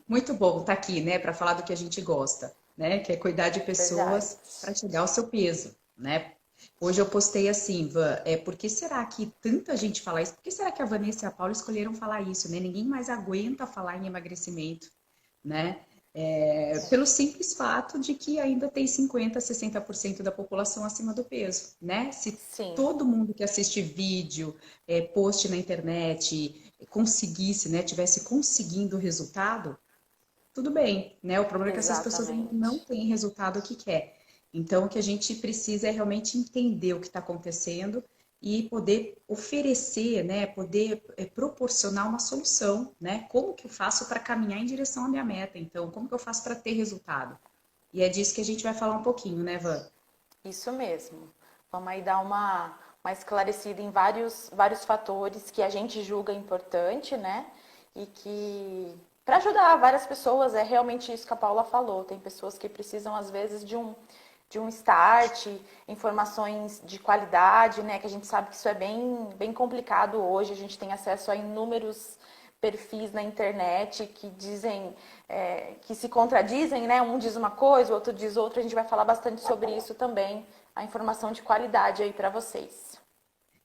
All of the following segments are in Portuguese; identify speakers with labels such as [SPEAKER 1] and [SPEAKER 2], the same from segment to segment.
[SPEAKER 1] Muito bom estar aqui, né, para falar do que a gente gosta, né, que é cuidar de
[SPEAKER 2] Verdade.
[SPEAKER 1] pessoas para chegar ao seu peso, né? Hoje eu postei assim, Van, por que será que tanta gente fala isso? Por que será que a Vanessa e a Paula escolheram falar isso, né? Ninguém mais aguenta falar em emagrecimento, né? Pelo simples fato de que ainda tem 50, 60% da população acima do peso, né? Se
[SPEAKER 2] Sim,
[SPEAKER 1] todo mundo que assiste vídeo, post na internet, conseguisse, né, tivesse conseguindo o resultado, tudo bem, né? O problema é que essas pessoas ainda não
[SPEAKER 2] exatamente.
[SPEAKER 1] têm resultado que quer. Então, o que a gente precisa é realmente entender o que está acontecendo e poder oferecer, né? Poder proporcionar uma solução, né? Como que eu faço para caminhar em direção à minha meta? Então, como que eu faço para ter resultado? E é disso que a gente vai falar um pouquinho, né, Van?
[SPEAKER 2] Isso mesmo. Vamos aí dar uma esclarecida em vários fatores que a gente julga importante, né? E que, para ajudar várias pessoas, é realmente isso que a Paula falou. Tem pessoas que precisam, às vezes, de um start, informações de qualidade, né? Que a gente sabe que isso é bem complicado hoje. A gente tem acesso a inúmeros perfis na internet que dizem, que se contradizem, né? Um diz uma coisa, o outro diz outra. A gente vai falar bastante sobre isso também, a informação de qualidade aí para vocês.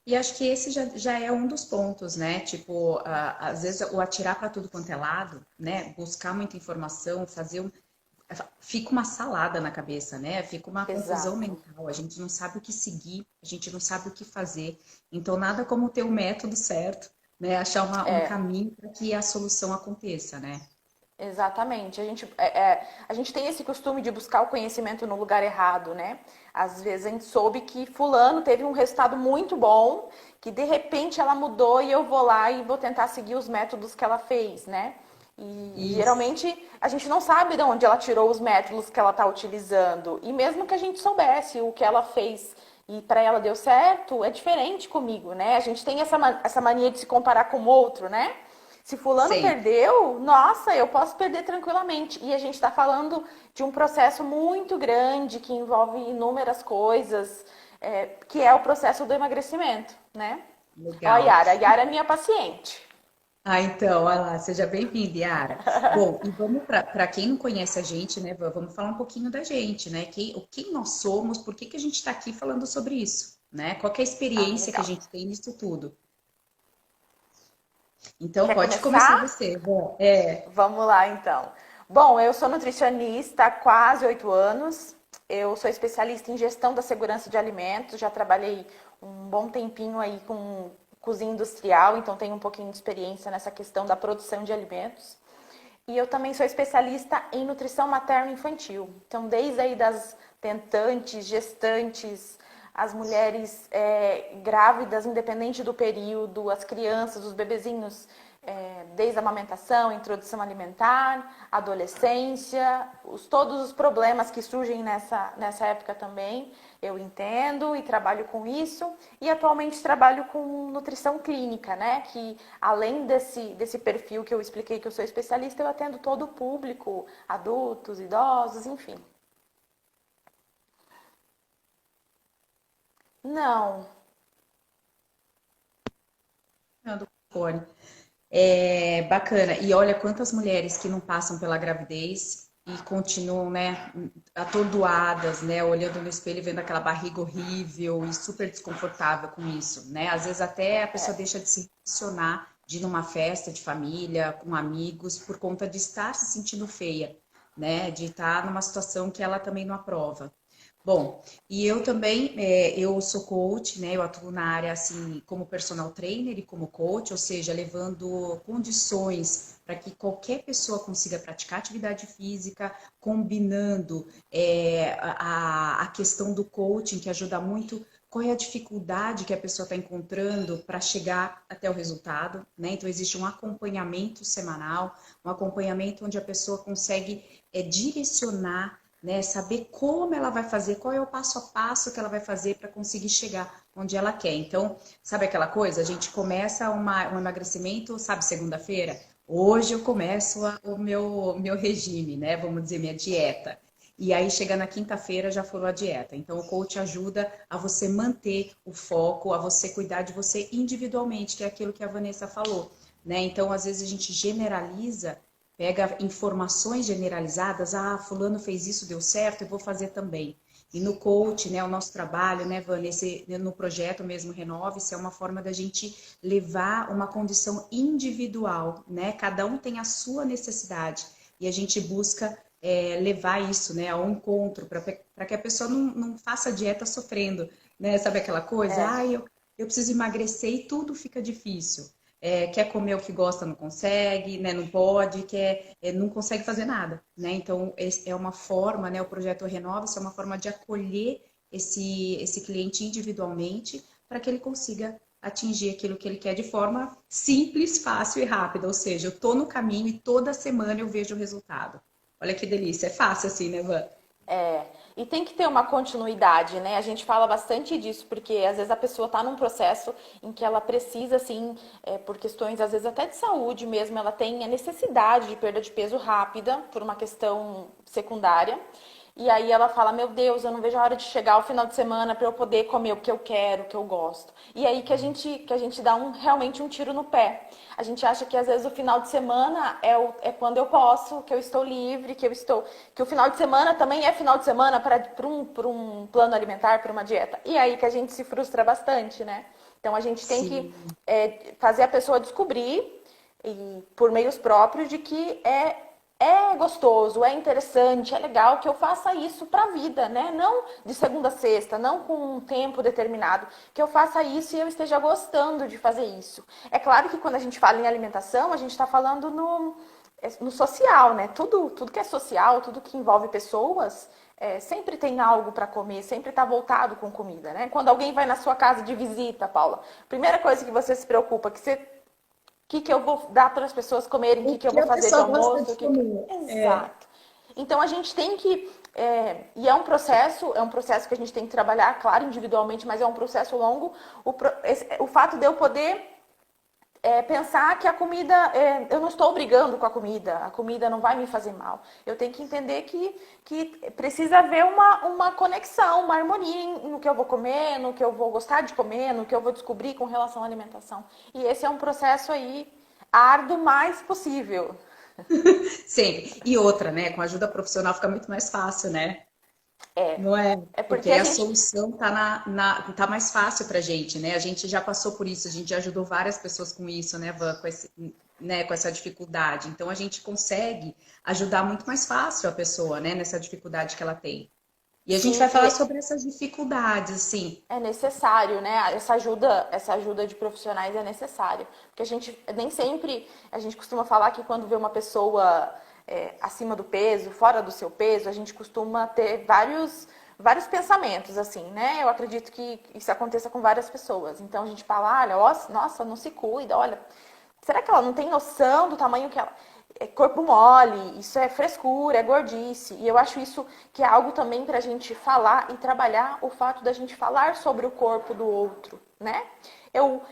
[SPEAKER 1] E acho que esse já é um dos pontos, né? Tipo, às vezes o atirar para tudo quanto é lado, né? Buscar muita informação, fica uma salada na cabeça, né? Fica uma confusão
[SPEAKER 2] Exato.
[SPEAKER 1] mental. A gente não sabe o que seguir, a gente não sabe o que fazer. Então, nada como ter o método certo, né? Achar um
[SPEAKER 2] É,
[SPEAKER 1] caminho para que a solução aconteça, né?
[SPEAKER 2] exatamente. A gente tem esse costume de buscar o conhecimento no lugar errado, né? Às vezes a gente soube que fulano teve um resultado muito bom, que de repente ela mudou e eu vou lá e vou tentar seguir os métodos que ela fez, né? E
[SPEAKER 1] Isso.
[SPEAKER 2] geralmente a gente não sabe de onde ela tirou os métodos que ela está utilizando. E mesmo que a gente soubesse o que ela fez e para ela deu certo, é diferente comigo, né? A gente tem essa mania de se comparar com o outro, né? Se fulano
[SPEAKER 1] Sempre.
[SPEAKER 2] perdeu, nossa, eu posso perder tranquilamente. E a gente está falando de um processo muito grande que envolve inúmeras coisas, que é o processo do emagrecimento, né? Ó,
[SPEAKER 1] Legal.
[SPEAKER 2] A Yara é minha paciente.
[SPEAKER 1] Ah, então, olha lá, seja bem-vinda, Yara. Bom, e vamos para quem não conhece a gente, né? Vamos falar um pouquinho da gente, né? Quem nós somos, por que que a gente está aqui falando sobre isso, né? Qual que é a
[SPEAKER 2] Ah,
[SPEAKER 1] experiência que a
[SPEAKER 2] legal.
[SPEAKER 1] gente tem nisso tudo? Então,
[SPEAKER 2] Quer
[SPEAKER 1] pode começar
[SPEAKER 2] começar?
[SPEAKER 1] você. Bom,
[SPEAKER 2] Vamos lá, então. Bom, eu sou nutricionista há quase 8 anos. Eu sou especialista em gestão da segurança de alimentos. Já trabalhei um bom tempinho aí com cozinha industrial, então tenho um pouquinho de experiência nessa questão da produção de alimentos. E eu também sou especialista em nutrição materno-infantil. Então, desde aí das tentantes, gestantes, as mulheres grávidas, independente do período, as crianças, os bebezinhos, desde a amamentação, introdução alimentar, adolescência, todos os problemas que surgem nessa época também, eu entendo e trabalho com isso. E atualmente trabalho com nutrição clínica, né? Que além desse perfil que eu expliquei que eu sou especialista, eu atendo todo o público, adultos, idosos, enfim. Não,
[SPEAKER 1] Fernando Cone. Bacana. E olha quantas mulheres que não passam pela gravidez e continuam, né, atordoadas, né, olhando no espelho e vendo aquela barriga horrível e super desconfortável com isso, né? Às vezes até a pessoa deixa de se relacionar, de ir numa festa de família, com amigos, por conta de estar se sentindo feia, né? De estar numa situação que ela também não aprova. Bom, e eu também, eu sou coach, né? Eu atuo na área assim como personal trainer e como coach, ou seja, levando condições para que qualquer pessoa consiga praticar atividade física, combinando a questão do coaching, que ajuda muito. Qual é a dificuldade que a pessoa está encontrando para chegar até o resultado, né? Então, existe um acompanhamento semanal, um acompanhamento onde a pessoa consegue direcionar, né? Saber como ela vai fazer, qual é o passo a passo que ela vai fazer para conseguir chegar onde ela quer. Então, sabe aquela coisa? A gente começa um emagrecimento, sabe, segunda-feira? Hoje eu começo o meu regime, né? Vamos dizer, minha dieta. E aí, chega na quinta-feira, já falou a dieta. Então, o coach ajuda a você manter o foco, a você cuidar de você individualmente, que é aquilo que a Vanessa falou, né? Então, às vezes a gente generaliza pega informações generalizadas, ah, fulano fez isso, deu certo, eu vou fazer também. E no coach, né, o nosso trabalho, né, Vanessa, no projeto mesmo Renove-se, é uma forma da gente levar uma condição individual, né? Cada um tem a sua necessidade e a gente busca levar isso, né, ao encontro, para que a pessoa não faça dieta sofrendo, né? Sabe aquela coisa?
[SPEAKER 2] É.
[SPEAKER 1] Ah, eu preciso emagrecer e tudo fica difícil. Quer comer o que gosta, não consegue, né? Não pode, não consegue fazer nada, né? Então, é uma forma, né? O projeto Renova-se é uma forma de acolher esse cliente individualmente para que ele consiga atingir aquilo que ele quer de forma simples, fácil e rápida. Ou seja, eu estou no caminho e toda semana eu vejo o resultado. Olha que delícia, é fácil assim, né, Van?
[SPEAKER 2] É, e tem que ter uma continuidade, né? A gente fala bastante disso, porque às vezes a pessoa está num processo em que ela precisa, assim, por questões, às vezes até de saúde mesmo, ela tem a necessidade de perda de peso rápida, por uma questão secundária. E aí ela fala, meu Deus, eu não vejo a hora de chegar ao final de semana para eu poder comer o que eu quero, o que eu gosto. E aí que a gente dá realmente um tiro no pé. A gente acha que às vezes o final de semana é quando eu posso, que eu estou livre, que o final de semana também é final de semana para um plano alimentar, para uma dieta. E aí que a gente se frustra bastante, né? Então a gente tem que
[SPEAKER 1] Sim.
[SPEAKER 2] fazer a pessoa descobrir, e, por meios próprios, de que é gostoso, é interessante, é legal que eu faça isso para a vida, né? Não de segunda a sexta, não com um tempo determinado, que eu faça isso e eu esteja gostando de fazer isso. É claro que quando a gente fala em alimentação, a gente está falando no social, né? Tudo que é social, tudo que envolve pessoas, sempre tem algo para comer, sempre está voltado com comida, né? Quando alguém vai na sua casa de visita, Paula, primeira coisa que você se preocupa, que eu vou dar para as pessoas comerem, o
[SPEAKER 1] O
[SPEAKER 2] que eu
[SPEAKER 1] que
[SPEAKER 2] vou
[SPEAKER 1] a
[SPEAKER 2] fazer de
[SPEAKER 1] pessoa gosta
[SPEAKER 2] almoço,
[SPEAKER 1] de comer.
[SPEAKER 2] Exato. Então a gente tem que e é um processo que a gente tem que trabalhar, claro, individualmente, mas é um processo longo. O fato de eu poder pensar que a comida, eu não estou brigando com a comida não vai me fazer mal. Eu tenho que entender que precisa haver uma conexão, uma harmonia no que eu vou comer, no que eu vou gostar de comer, no que eu vou descobrir com relação à alimentação. E esse é um processo aí árduo o mais possível.
[SPEAKER 1] Sempre. E outra, né? Com ajuda profissional fica muito mais fácil, né?
[SPEAKER 2] É,
[SPEAKER 1] Não é?
[SPEAKER 2] é
[SPEAKER 1] Porque
[SPEAKER 2] porque
[SPEAKER 1] aí
[SPEAKER 2] a
[SPEAKER 1] a
[SPEAKER 2] gente
[SPEAKER 1] solução tá mais fácil pra gente, né? A gente já passou por isso, a gente já ajudou várias pessoas com isso, né, Van, com essa dificuldade. Então a gente consegue ajudar muito mais fácil a pessoa, né, nessa dificuldade que ela tem. E a gente vai
[SPEAKER 2] sim,
[SPEAKER 1] falar
[SPEAKER 2] e
[SPEAKER 1] sobre essas dificuldades, assim.
[SPEAKER 2] é necessário, né? Essa ajuda de profissionais é necessária. Porque a gente nem sempre, a gente costuma falar que quando vê uma pessoa acima do peso, fora do seu peso, a gente costuma ter vários pensamentos, assim, né? Eu acredito que isso aconteça com várias pessoas. Então a gente fala, olha, nossa, não se cuida, olha, será que ela não tem noção do tamanho que ela. É corpo mole, isso é frescura, é gordice. E eu acho isso que é algo também para a gente falar e trabalhar o fato da gente falar sobre o corpo do outro, né?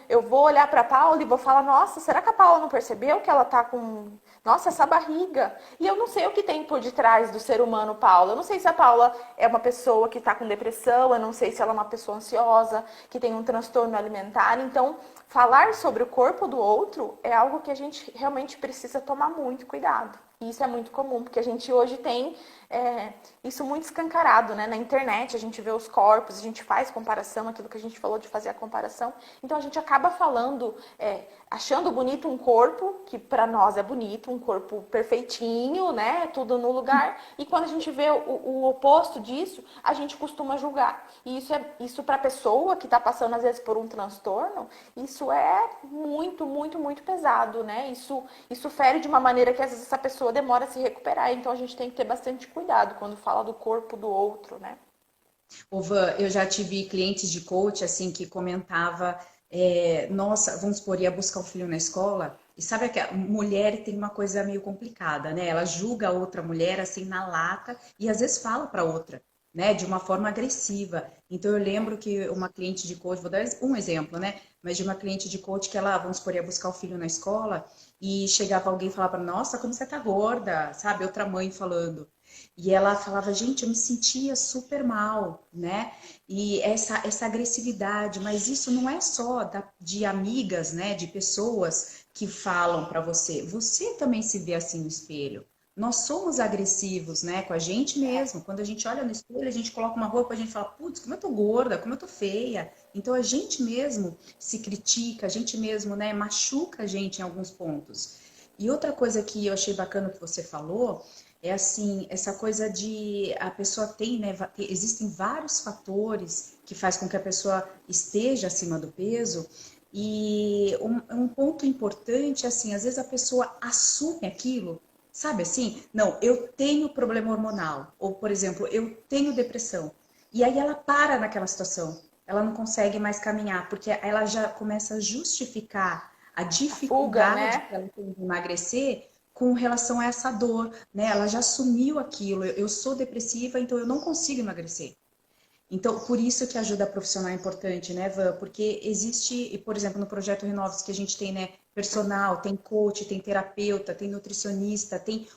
[SPEAKER 2] Eu vou olhar para a Paula e vou falar, nossa, será que a Paula não percebeu que ela tá com, nossa, essa barriga? E eu não sei o que tem por detrás do ser humano Paula. Eu não sei se a Paula é uma pessoa que está com depressão, eu não sei se ela é uma pessoa ansiosa, que tem um transtorno alimentar. Então, falar sobre o corpo do outro é algo que a gente realmente precisa tomar muito cuidado. E isso é muito comum, porque a gente hoje tem isso muito escancarado, né? Na internet a gente vê os corpos, a gente faz comparação, aquilo que a gente falou de fazer a comparação. Então a gente acaba falando, achando bonito um corpo, que para nós é bonito, um corpo perfeitinho, né? Tudo no lugar. E quando a gente vê o oposto disso, a gente costuma julgar. E isso para a pessoa que está passando às vezes por um transtorno, isso é muito, muito, muito pesado, né? Isso fere de uma maneira que às vezes essa pessoa demora a se recuperar. Então a gente tem que ter bastante cuidado quando fala do corpo do outro, né?
[SPEAKER 1] Ô, Van, eu já tive clientes de coach, assim, que comentava, nossa, vamos supor, ia buscar o filho na escola, e sabe que a mulher tem uma coisa meio complicada, né? Ela julga a outra mulher, assim, na lata, e às vezes fala para outra, né? De uma forma agressiva. Então, eu lembro que uma cliente de coach, vou dar um exemplo, né? Mas de uma cliente de coach que ela, vamos supor, ia buscar o filho na escola, e chegava alguém e falava, nossa, como você tá gorda, sabe? Outra mãe falando. E ela falava, gente, eu me sentia super mal, né? E essa agressividade, mas isso não é só de amigas, né? De pessoas que falam para você. Você também se vê assim no espelho. Nós somos agressivos, né? Com a gente mesmo. Quando a gente olha no espelho, a gente coloca uma roupa, a gente fala, putz, como eu tô gorda, como eu tô feia. Então a gente mesmo se critica, a gente mesmo, né, machuca a gente em alguns pontos. E outra coisa que eu achei bacana que você falou é assim, essa coisa de a pessoa tem, né, existem vários fatores que faz com que a pessoa esteja acima do peso. E um ponto importante é assim, às vezes a pessoa assume aquilo, sabe assim? Não, eu tenho problema hormonal, ou por exemplo, eu tenho depressão. E aí ela para naquela situação, ela não consegue mais caminhar, porque ela já começa a justificar a
[SPEAKER 2] A fuga,
[SPEAKER 1] dificuldade
[SPEAKER 2] né?
[SPEAKER 1] que ela tem de emagrecer com relação a essa dor, né? Ela já assumiu aquilo. Eu sou depressiva, então eu não consigo emagrecer. Então, por isso que a ajuda profissional é importante, né, Van? Porque existe, por exemplo, no projeto Renove-se que a gente tem, né, personal, tem coach, tem terapeuta, tem nutricionista, tem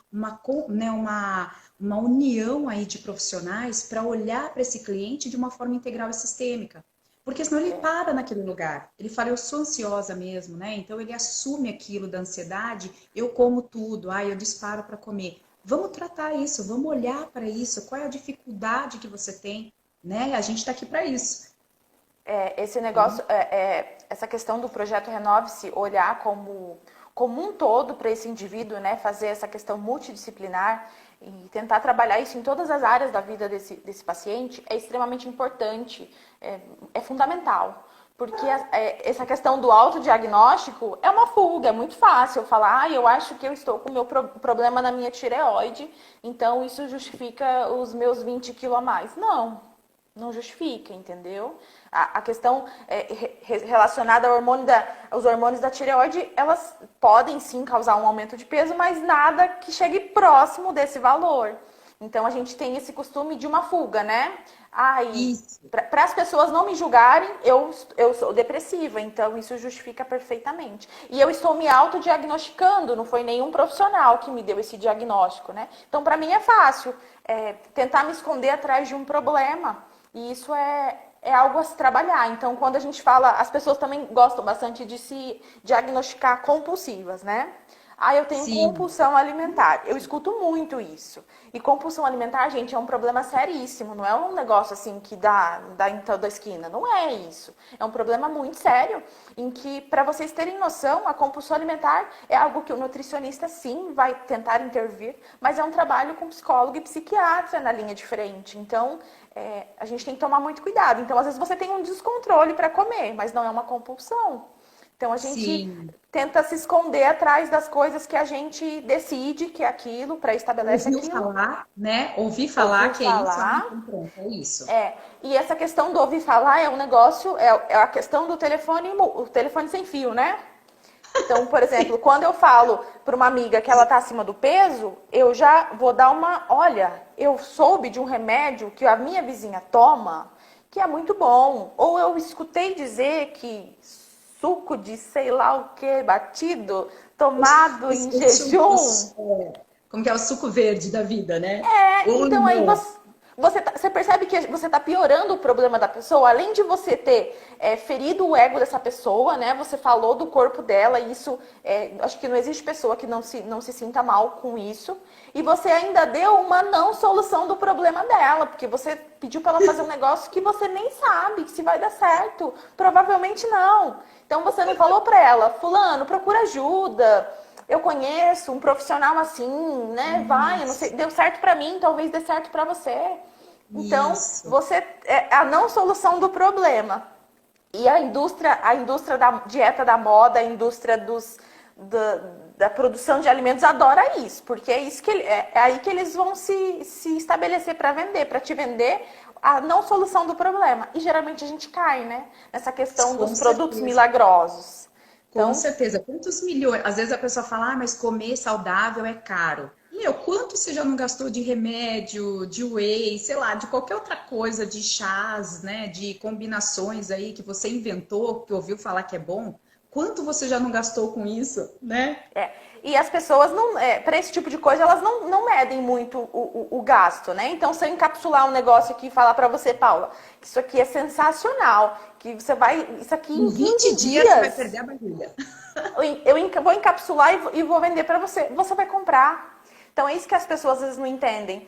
[SPEAKER 1] né, uma união aí de profissionais para olhar para esse cliente de uma forma integral e sistêmica. Porque senão ele para naquele lugar. Ele fala, eu sou ansiosa mesmo, né? Então ele assume aquilo da ansiedade, eu como tudo, eu disparo para comer. Vamos tratar isso, vamos olhar para isso, qual é a dificuldade que você tem, né? A gente está aqui para isso.
[SPEAKER 2] Esse negócio, essa questão do projeto Renove-se, olhar como um todo para esse indivíduo, né? Fazer essa questão multidisciplinar e tentar trabalhar isso em todas as áreas da vida desse paciente é extremamente importante, é fundamental. Porque essa questão do autodiagnóstico é uma fuga, é muito fácil eu falar, eu acho que eu estou com o meu problema na minha tireoide, então isso justifica os meus 20 quilos a mais. Não justifica, entendeu? A questão relacionada aos hormônios da tireoide, elas podem sim causar um aumento de peso, mas nada que chegue próximo desse valor. Então a gente tem esse costume de uma fuga, né?
[SPEAKER 1] Isso.
[SPEAKER 2] Para as pessoas não me julgarem, eu sou depressiva, então isso justifica perfeitamente. E eu estou me autodiagnosticando, não foi nenhum profissional que me deu esse diagnóstico, né? Então para mim é fácil tentar me esconder atrás de um problema. E isso é algo a se trabalhar. Então, quando a gente fala, as pessoas também gostam bastante de se diagnosticar compulsivas, né? Eu tenho
[SPEAKER 1] Sim.
[SPEAKER 2] compulsão alimentar. Eu escuto muito isso. E compulsão alimentar, gente, é um problema seríssimo. Não é um negócio assim que dá em toda a esquina. Não é isso. É um problema muito sério. Em que, para vocês terem noção, a compulsão alimentar é algo que o nutricionista, sim, vai tentar intervir. Mas é um trabalho com psicólogo e psiquiatra na linha de frente. Então, a gente tem que tomar muito cuidado. Então, às vezes você tem um descontrole para comer, mas não é uma compulsão. Então, a gente
[SPEAKER 1] Sim.
[SPEAKER 2] tenta se esconder atrás das coisas que a gente decide que é aquilo, pré-estabelece
[SPEAKER 1] Ouviu
[SPEAKER 2] aquilo,
[SPEAKER 1] falar, né? Ouvi falar
[SPEAKER 2] ouviu
[SPEAKER 1] que é isso,
[SPEAKER 2] falar.
[SPEAKER 1] então pronto, é isso.
[SPEAKER 2] E essa questão do ouvir falar é um negócio, é a questão do telefone, o telefone sem fio, né? Então, por exemplo,
[SPEAKER 1] Sim.
[SPEAKER 2] quando eu falo para uma amiga que ela está acima do peso, eu já vou dar olha, eu soube de um remédio que a minha vizinha toma, que é muito bom. Ou eu escutei dizer que suco de sei lá o que batido, tomado em jejum.
[SPEAKER 1] Como que é o suco verde da vida, né? Ou
[SPEAKER 2] Então aí
[SPEAKER 1] limão.
[SPEAKER 2] você percebe que você está piorando o problema da pessoa, além de você ter ferido o ego dessa pessoa, né? Você falou do corpo dela, e isso acho que não existe pessoa que não se sinta mal com isso. E você ainda deu uma não solução do problema dela, porque você pediu para ela fazer um negócio que você nem sabe se vai dar certo. Provavelmente não. Então você não falou para ela, fulano, procura ajuda. Eu conheço um profissional assim, né? Vai, eu não sei, deu certo para mim, talvez dê certo para você. Então,
[SPEAKER 1] Isso.
[SPEAKER 2] você a não solução do problema. E a indústria da dieta da moda, a indústria da produção de alimentos adora isso, porque é isso que é aí que eles vão se estabelecer para vender, para te vender a não solução do problema. E geralmente a gente cai, né? Nessa questão
[SPEAKER 1] Com
[SPEAKER 2] dos produtos
[SPEAKER 1] certeza.
[SPEAKER 2] milagrosos.
[SPEAKER 1] Com
[SPEAKER 2] Então,
[SPEAKER 1] certeza. Quantos milhões? Às vezes a pessoa fala, mas comer saudável é caro. Meu, quanto você já não gastou de remédio, de whey, sei lá, de qualquer outra coisa, de chás, né? De combinações aí que você inventou, que ouviu falar que é bom? quanto você já não gastou com isso, né?
[SPEAKER 2] E as pessoas não, para esse tipo de coisa, elas não medem muito o gasto, né? Então, se eu encapsular um negócio aqui e falar para você, Paula, que isso aqui é sensacional, que você vai, isso aqui
[SPEAKER 1] Em
[SPEAKER 2] em 15
[SPEAKER 1] 20 dias você vai
[SPEAKER 2] dias,
[SPEAKER 1] perder a barriga.
[SPEAKER 2] vou encapsular e vou vender para você. Você vai comprar. Então é isso que as pessoas às vezes não entendem.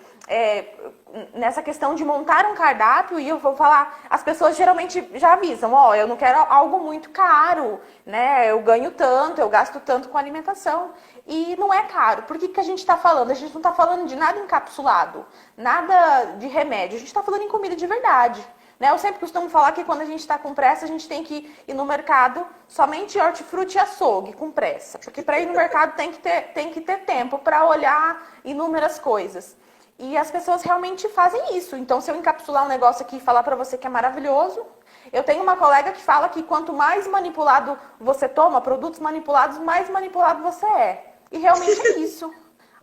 [SPEAKER 2] Nessa questão de montar um cardápio, e eu vou falar, as pessoas geralmente já avisam, ó, eu não quero algo muito caro, né? Eu ganho tanto, eu gasto tanto com alimentação. E não é caro. Por que, que a gente está falando? A gente não está falando de nada encapsulado, nada de remédio. A gente está falando em comida de verdade. Né? Eu sempre costumo falar que quando a gente está com pressa, a gente tem que ir no mercado somente hortifruti e açougue, com pressa. Porque para ir no mercado tem que ter tempo para olhar inúmeras coisas. E as pessoas realmente fazem isso. Então, se eu encapsular um negócio aqui e falar para você que é maravilhoso, eu tenho uma colega que fala que quanto mais manipulado você toma, produtos manipulados, mais manipulado você é. E realmente é isso.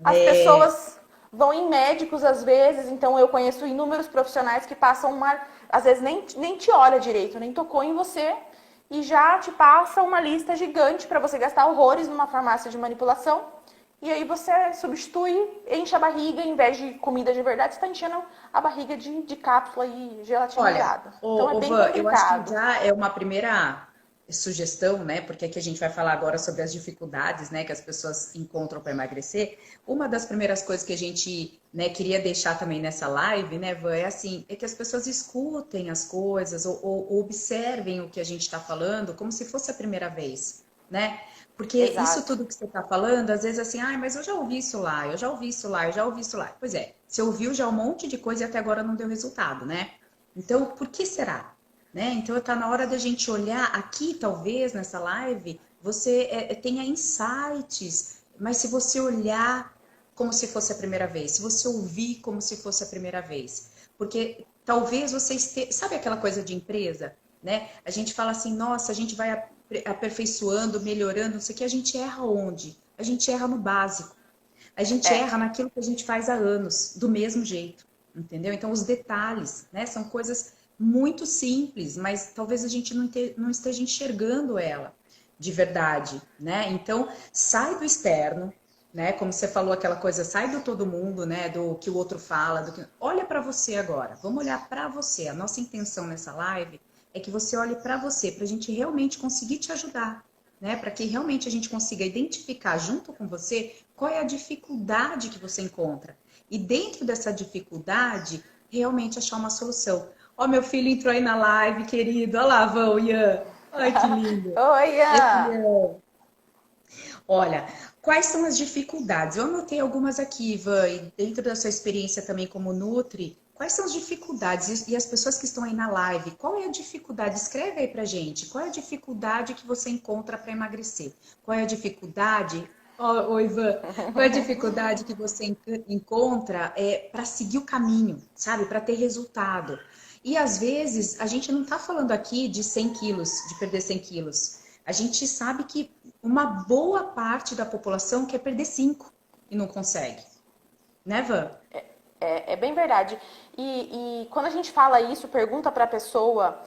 [SPEAKER 2] As
[SPEAKER 1] É,
[SPEAKER 2] pessoas vão em médicos às vezes, então eu conheço inúmeros profissionais que passam às vezes nem te olha direito, nem tocou em você e já te passa uma lista gigante para você gastar horrores numa farmácia de manipulação. E aí você substitui, enche a barriga, em vez de comida de verdade, você está enchendo a barriga de cápsula e
[SPEAKER 1] olha,
[SPEAKER 2] gelatinizada. Então é bem
[SPEAKER 1] Van, eu acho que
[SPEAKER 2] complicado.
[SPEAKER 1] já é uma primeira sugestão, né? Porque aqui a gente vai falar agora sobre as dificuldades, né, que as pessoas encontram para emagrecer. Uma das primeiras coisas que a gente, né, queria deixar também nessa live, né, Van, é assim, é que as pessoas escutem as coisas ou observem o que a gente está falando como se fosse a primeira vez, né? Porque isso
[SPEAKER 2] Exato.
[SPEAKER 1] tudo que você está falando, às vezes assim, ai, mas eu já ouvi isso lá, eu já ouvi isso lá, eu já ouvi isso lá. Pois é, você ouviu já um monte de coisa e até agora não deu resultado, né? Então, por que será? Né? Então, está na hora da gente olhar aqui, talvez, nessa live, você tenha insights, mas se você olhar como se fosse a primeira vez, se você ouvir como se fosse a primeira vez, porque talvez você esteja, sabe aquela coisa de empresa, né? A gente fala assim, nossa, a gente vai aperfeiçoando, melhorando, não sei o que, a gente erra onde? A gente erra no básico. A gente
[SPEAKER 2] É.
[SPEAKER 1] erra naquilo que a gente faz há anos, do mesmo jeito, entendeu? Então, os detalhes, né, são coisas muito simples, mas talvez a gente não esteja enxergando ela de verdade, né? Então, sai do externo, né? Como você falou aquela coisa, sai do todo mundo, né? Do que o outro fala, olha para você agora. Vamos olhar para você. A nossa intenção nessa live é que você olhe para você, para a gente realmente conseguir te ajudar, né? Para que realmente a gente consiga identificar junto com você qual é a dificuldade que você encontra. E dentro dessa dificuldade, realmente achar uma solução. Ó, meu filho entrou aí na live, querido. Olha lá, Vão, Ian. Ai, que lindo.
[SPEAKER 2] Oi,
[SPEAKER 1] Esse
[SPEAKER 2] Ian.
[SPEAKER 1] Ian. Olha, quais são as dificuldades? Eu anotei algumas aqui, Ivan, e dentro da sua experiência também como Nutri, quais são as dificuldades? E as pessoas que estão aí na live, qual é a dificuldade? Escreve aí pra gente. Qual é a dificuldade que você encontra para emagrecer? Qual é a dificuldade? Ô, Ivan, qual é a dificuldade que você encontra para seguir o caminho, sabe? Para ter resultado. E às vezes a gente não está falando aqui de 100 quilos, de perder 100 quilos. A gente sabe que uma boa parte da população quer perder 5 e não consegue. Né, Van?
[SPEAKER 2] É bem verdade. E quando a gente fala isso, pergunta para a pessoa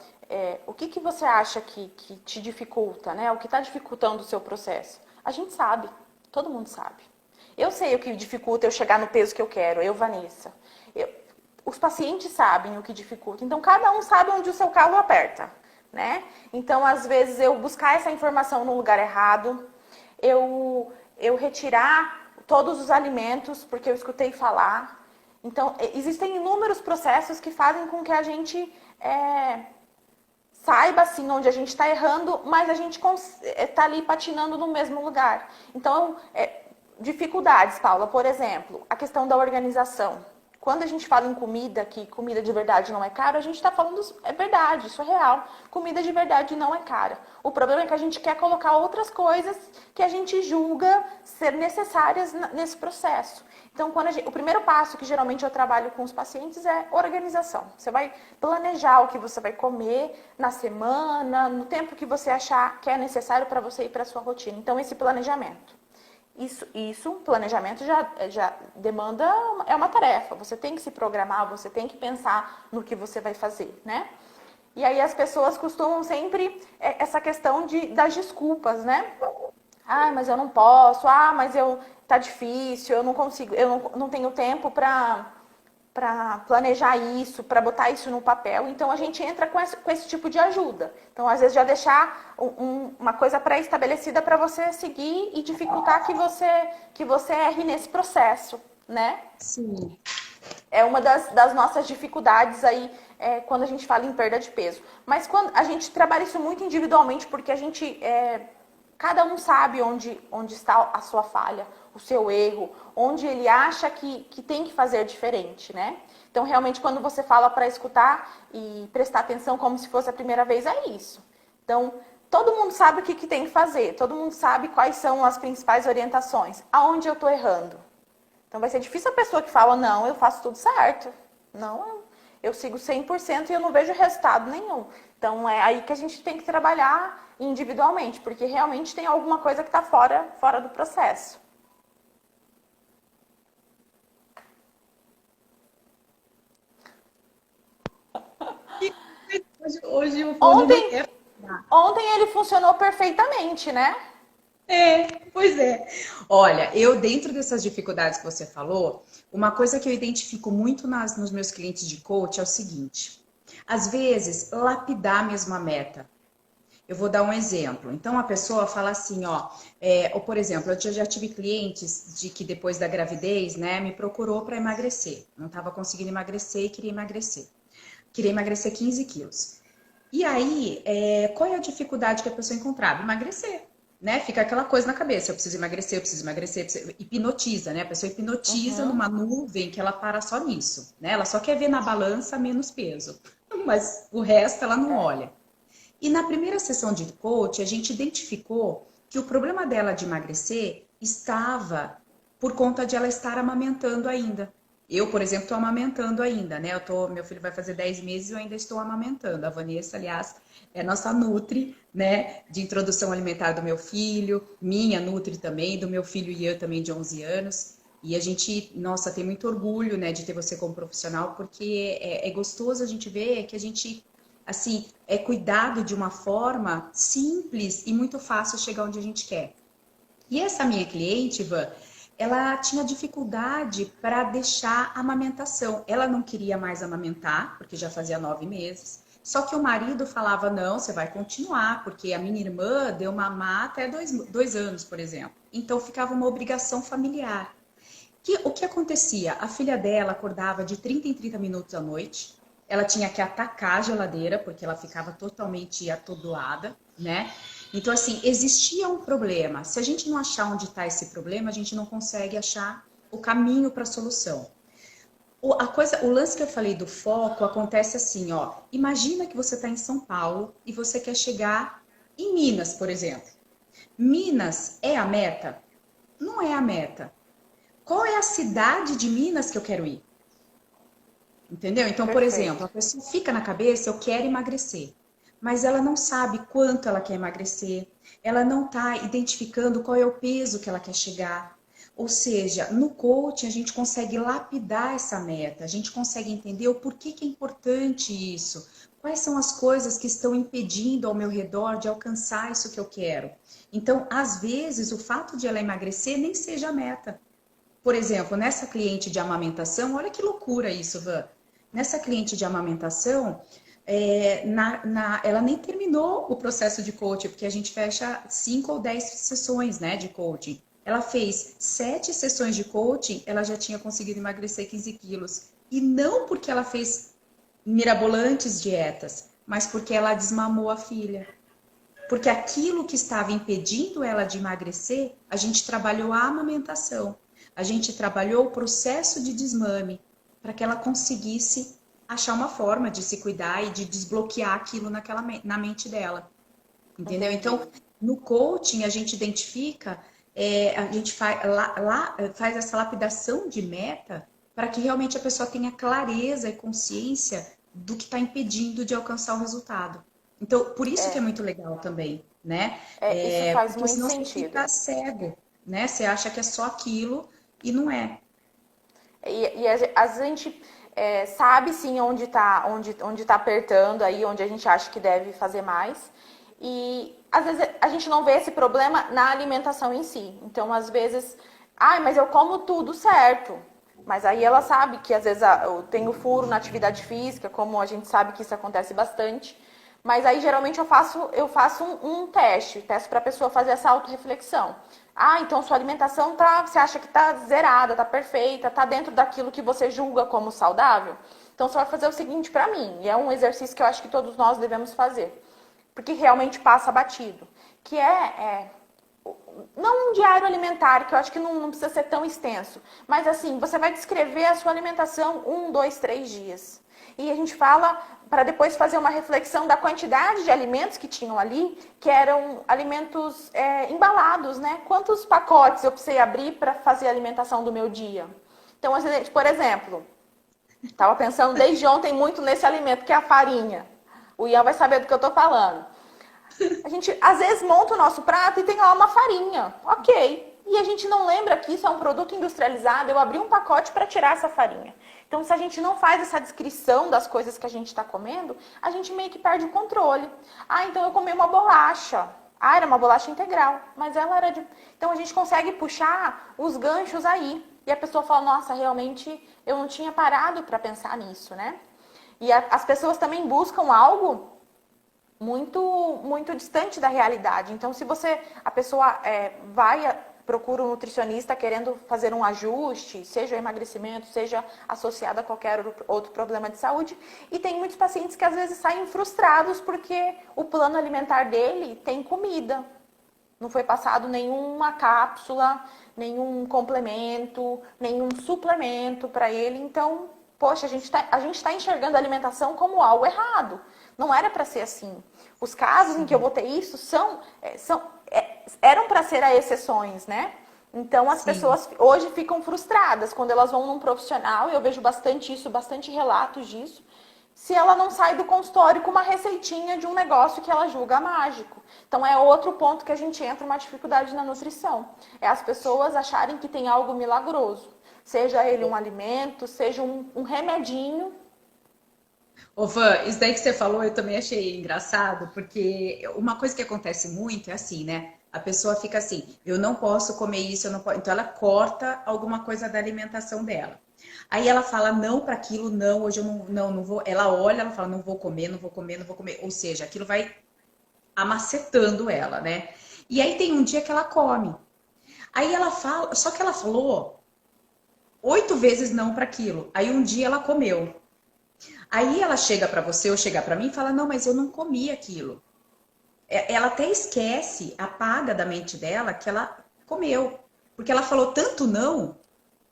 [SPEAKER 2] o que você acha que te dificulta, né? O que está dificultando o seu processo? A gente sabe, todo mundo sabe. Eu sei o que dificulta eu chegar no peso que eu quero, eu, Vanessa. Os pacientes sabem o que dificulta. Então, cada um sabe onde o seu calo aperta, né? Então, às vezes, eu buscar essa informação no lugar errado, eu retirar todos os alimentos, porque eu escutei falar. Então, existem inúmeros processos que fazem com que a gente saiba, assim, onde a gente está errando, mas a gente está ali patinando no mesmo lugar. Então, dificuldades, Paula, por exemplo, a questão da organização. Quando a gente fala em comida, que comida de verdade não é cara, a gente está falando, é verdade, isso é real. Comida de verdade não é cara. O problema é que a gente quer colocar outras coisas que a gente julga ser necessárias nesse processo. Então, o primeiro passo que geralmente eu trabalho com os pacientes é organização. Você vai planejar o que você vai comer na semana, no tempo que você achar que é necessário para você ir para a sua rotina. Então, esse planejamento. Planejamento já demanda, é uma tarefa. Você tem que se programar, você tem que pensar no que você vai fazer, né? E aí as pessoas costumam sempre essa questão das desculpas, né? Ah, mas eu não posso. Ah, mas tá difícil, eu não consigo, eu não tenho tempo para planejar isso, para botar isso no papel. Então a gente entra com esse tipo de ajuda. Então, às vezes, já deixar uma coisa pré-estabelecida para você seguir e dificultar que você erre nesse processo, né?
[SPEAKER 1] Sim.
[SPEAKER 2] É uma das nossas dificuldades aí quando a gente fala em perda de peso. Mas quando a gente trabalha isso muito individualmente, porque a gente cada um sabe onde está a sua falha, o seu erro, onde ele acha que tem que fazer diferente, né? Então, realmente, quando você fala para escutar e prestar atenção como se fosse a primeira vez, é isso. Então, todo mundo sabe o que tem que fazer, todo mundo sabe quais são as principais orientações, aonde eu estou errando. Então vai ser difícil a pessoa que fala, não, eu faço tudo certo. Não, eu sigo 100% e eu não vejo resultado nenhum. Então é aí que a gente tem que trabalhar individualmente, porque realmente tem alguma coisa que está fora do processo.
[SPEAKER 1] Hoje o fone não
[SPEAKER 2] Ontem,
[SPEAKER 1] quer funcionar.
[SPEAKER 2] ontem ele funcionou perfeitamente, né?
[SPEAKER 1] Pois é. Olha, eu dentro dessas dificuldades que você falou, uma coisa que eu identifico muito nos meus clientes de coach é o seguinte: às vezes, lapidar mesmo a meta. Eu vou dar um exemplo. Então, a pessoa fala assim, ó, ou por exemplo, eu já tive clientes de que depois da gravidez, né, me procurou para emagrecer. Não estava conseguindo emagrecer e queria emagrecer. Queria emagrecer 15 quilos. E aí, qual é a dificuldade que a pessoa encontrava? Emagrecer, né? Fica aquela coisa na cabeça, eu preciso emagrecer, hipnotiza, né? A pessoa hipnotiza
[SPEAKER 2] Uhum.
[SPEAKER 1] numa nuvem que ela para só nisso, né? Ela só quer ver na balança menos peso, mas o resto ela não olha. E na primeira sessão de coach, a gente identificou que o problema dela de emagrecer estava por conta de ela estar amamentando ainda. Eu, por exemplo, estou amamentando ainda, né? Meu filho vai fazer 10 meses e eu ainda estou amamentando. A Vanessa, aliás, é nossa Nutri, né? De introdução alimentar do meu filho, minha Nutri também, do meu filho Ian também de 11 anos. E a gente, nossa, tem muito orgulho, né, de ter você como profissional, porque é gostoso a gente ver que a gente assim, é cuidado de uma forma simples e muito fácil chegar onde a gente quer. E essa minha cliente, Ivan, ela tinha dificuldade para deixar a amamentação. Ela não queria mais amamentar, porque já fazia 9 meses. Só que o marido falava, não, você vai continuar, porque a minha irmã deu mamar até 2 anos, por exemplo. Então ficava uma obrigação familiar. O que acontecia? A filha dela acordava de 30 em 30 minutos à noite. Ela tinha que atacar a geladeira, porque ela ficava totalmente atordoada, né? Então, assim, existia um problema. Se a gente não achar onde está esse problema, a gente não consegue achar o caminho para a solução. O lance que eu falei do foco acontece assim, ó. Imagina que você está em São Paulo e você quer chegar em Minas, por exemplo. Minas é a meta? Não é a meta. Qual é a cidade de Minas que eu quero ir? Entendeu? Então, por exemplo,
[SPEAKER 2] Perfeito.
[SPEAKER 1] a pessoa fica na cabeça, eu quero emagrecer, mas ela não sabe quanto ela quer emagrecer, ela não está identificando qual é o peso que ela quer chegar. Ou seja, no coaching a gente consegue lapidar essa meta, a gente consegue entender o porquê que é importante isso, quais são as coisas que estão impedindo ao meu redor de alcançar isso que eu quero. Então, às vezes, o fato de ela emagrecer nem seja a meta. Por exemplo, nessa cliente de amamentação, olha que loucura isso, Van. Nessa cliente de amamentação, ela nem terminou o processo de coaching, porque a gente fecha 5 ou 10 sessões, né, de coaching. Ela fez 7 sessões de coaching, ela já tinha conseguido emagrecer 15 quilos. E não porque ela fez mirabolantes dietas, mas porque ela desmamou a filha. Porque aquilo que estava impedindo ela de emagrecer, a gente trabalhou a amamentação, a gente trabalhou o processo de desmame, para que ela conseguisse achar uma forma de se cuidar e de desbloquear aquilo na mente dela. Entendeu?
[SPEAKER 2] Entendi.
[SPEAKER 1] Então, no coaching, a gente identifica, a gente faz essa lapidação de meta para que realmente a pessoa tenha clareza e consciência do que está impedindo de alcançar o resultado. Então, por isso que é muito legal também, né?
[SPEAKER 2] Isso faz
[SPEAKER 1] Porque
[SPEAKER 2] muito
[SPEAKER 1] senão você
[SPEAKER 2] sentido.
[SPEAKER 1] fica cego, né? Você acha que é só aquilo e não é.
[SPEAKER 2] A gente sabe sim onde tá apertando aí, onde a gente acha que deve fazer mais. E às vezes a gente não vê esse problema na alimentação em si. Então, às vezes, mas eu como tudo certo. Mas aí ela sabe que às vezes eu tenho furo na atividade física, como a gente sabe que isso acontece bastante. Mas aí geralmente eu faço um teste, peço para a pessoa fazer essa autorreflexão. Então sua alimentação você acha que tá zerada, tá perfeita, tá dentro daquilo que você julga como saudável? Então você vai fazer o seguinte para mim, e é um exercício que eu acho que todos nós devemos fazer, porque realmente passa batido, que não um diário alimentar, que eu acho que não precisa ser tão extenso, mas assim, você vai descrever a sua alimentação 1, 2, 3 dias. E a gente fala para depois fazer uma reflexão da quantidade de alimentos que tinham ali, que eram alimentos embalados, né? Quantos pacotes eu precisei abrir para fazer a alimentação do meu dia? Então, por exemplo, estava pensando desde ontem muito nesse alimento, que é a farinha. O Ian vai saber do que eu estou falando. A gente, às vezes, monta o nosso prato e tem lá uma farinha. Ok. E a gente não lembra que isso é um produto industrializado. Eu abri um pacote para tirar essa farinha. Então, se a gente não faz essa descrição das coisas que a gente está comendo, a gente meio que perde o controle. Então eu comi uma bolacha. Era uma bolacha integral, mas ela era de... Então, a gente consegue puxar os ganchos aí. E a pessoa fala, nossa, realmente eu não tinha parado para pensar nisso, né? E as pessoas também buscam algo muito muito distante da realidade. Então, se a pessoa procura um nutricionista querendo fazer um ajuste, seja emagrecimento, seja associado a qualquer outro problema de saúde, e tem muitos pacientes que às vezes saem frustrados porque o plano alimentar dele tem comida. Não foi passado nenhuma cápsula, nenhum complemento, nenhum suplemento para ele. Então, poxa, a gente tá enxergando a alimentação como algo errado. Não era para ser assim. Os casos em que eu botei isso eram para ser as exceções, né? Então, as pessoas hoje ficam frustradas quando elas vão num profissional, e eu vejo bastante isso, bastante relatos disso, se ela não sai do consultório com uma receitinha de um negócio que ela julga mágico. Então, é outro ponto que a gente entra uma dificuldade na nutrição. É as pessoas acharem que tem algo milagroso. Seja ele um alimento, seja um remedinho.
[SPEAKER 1] Ô, Van, isso daí que você falou eu também achei engraçado, porque uma coisa que acontece muito é assim, né? A pessoa fica assim, eu não posso comer isso, eu não posso. Então ela corta alguma coisa da alimentação dela. Aí ela fala não para aquilo, não, hoje eu não vou. Ela olha, ela fala, não vou comer, não vou comer, não vou comer. Ou seja, aquilo vai amacetando ela, né? E aí tem um dia que ela come. Aí ela fala, só que ela falou 8 vezes não para aquilo. Aí um dia ela comeu. Aí ela chega para você ou chega para mim e fala, não, mas eu não comi aquilo. Ela até esquece, apaga da mente dela que ela comeu. Porque ela falou tanto não,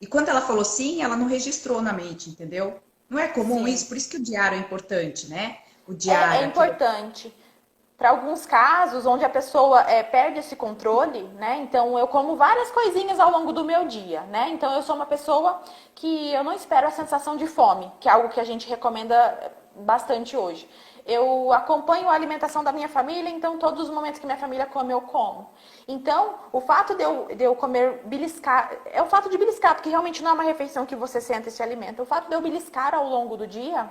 [SPEAKER 1] e quando ela falou sim, ela não registrou na mente, entendeu? Não é comum
[SPEAKER 2] Sim.
[SPEAKER 1] isso, por isso que o diário é importante, né? O
[SPEAKER 2] É
[SPEAKER 1] diário, aquilo.
[SPEAKER 2] importante. Para alguns casos onde a pessoa perde esse controle, né? Então eu como várias coisinhas ao longo do meu dia, né? Então eu sou uma pessoa que eu não espero a sensação de fome, que é algo que a gente recomenda bastante hoje. Eu acompanho a alimentação da minha família, então todos os momentos que minha família come, eu como. Então, o fato de eu comer, beliscar, é o fato de beliscar, porque realmente não é uma refeição que você senta e se alimenta. O fato de eu beliscar ao longo do dia,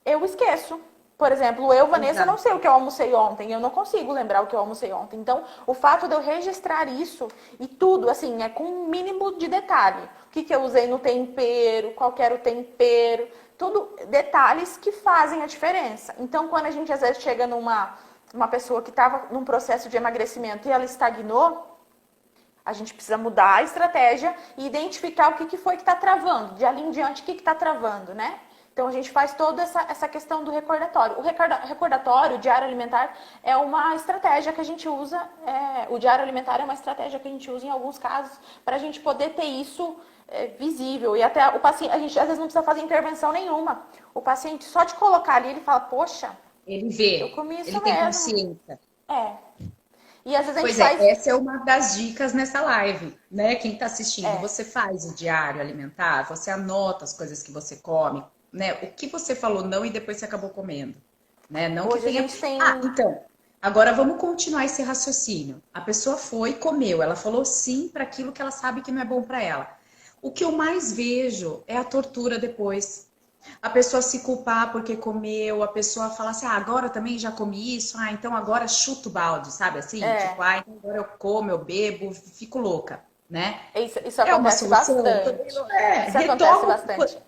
[SPEAKER 2] eu esqueço. Por exemplo, eu, Vanessa, não
[SPEAKER 1] Exato.
[SPEAKER 2] sei o que eu almocei ontem, eu não consigo lembrar o que eu almocei ontem. Então, o fato de eu registrar isso e tudo, assim, é com um mínimo de detalhe. O que eu usei no tempero, qual que era o tempero, tudo detalhes que fazem a diferença. Então, quando a gente às vezes chega uma pessoa que estava num processo de emagrecimento e ela estagnou, a gente precisa mudar a estratégia e identificar o que foi que está travando. De ali em diante, o que está travando, né? Então, a gente faz toda essa questão do recordatório. O recordatório, o diário alimentar, é uma estratégia que a gente usa. O diário alimentar é uma estratégia que a gente usa em alguns casos para a gente poder ter isso visível. E até o paciente, a gente às vezes não precisa fazer intervenção nenhuma. O paciente, só de colocar ali, ele fala, poxa,
[SPEAKER 1] Ele
[SPEAKER 2] eu
[SPEAKER 1] vê,
[SPEAKER 2] comi isso
[SPEAKER 1] ele tem
[SPEAKER 2] mesmo.
[SPEAKER 1] consciência.
[SPEAKER 2] É. E às vezes a gente
[SPEAKER 1] Pois é,
[SPEAKER 2] faz.
[SPEAKER 1] essa é uma das dicas nessa live, né? Quem está assistindo,
[SPEAKER 2] É.
[SPEAKER 1] você faz o diário alimentar, você anota as coisas que você come, né? O que você falou não e depois você acabou comendo, né? Não que
[SPEAKER 2] Hoje a
[SPEAKER 1] tenha.
[SPEAKER 2] gente tem.
[SPEAKER 1] Então, agora vamos continuar esse raciocínio. A pessoa foi e comeu, ela falou sim para aquilo que ela sabe que não é bom para ela. O que eu mais vejo é a tortura depois. A pessoa se culpar porque comeu, a pessoa falar assim, ah, agora também já comi isso, ah, então agora chuto o balde, sabe assim? Tipo,
[SPEAKER 2] É,
[SPEAKER 1] ah, então agora eu como, eu bebo, fico louca, né?
[SPEAKER 2] isso
[SPEAKER 1] É uma
[SPEAKER 2] acontece
[SPEAKER 1] solução? Também
[SPEAKER 2] bastante.
[SPEAKER 1] não é.
[SPEAKER 2] Isso acontece
[SPEAKER 1] Retoma.
[SPEAKER 2] bastante.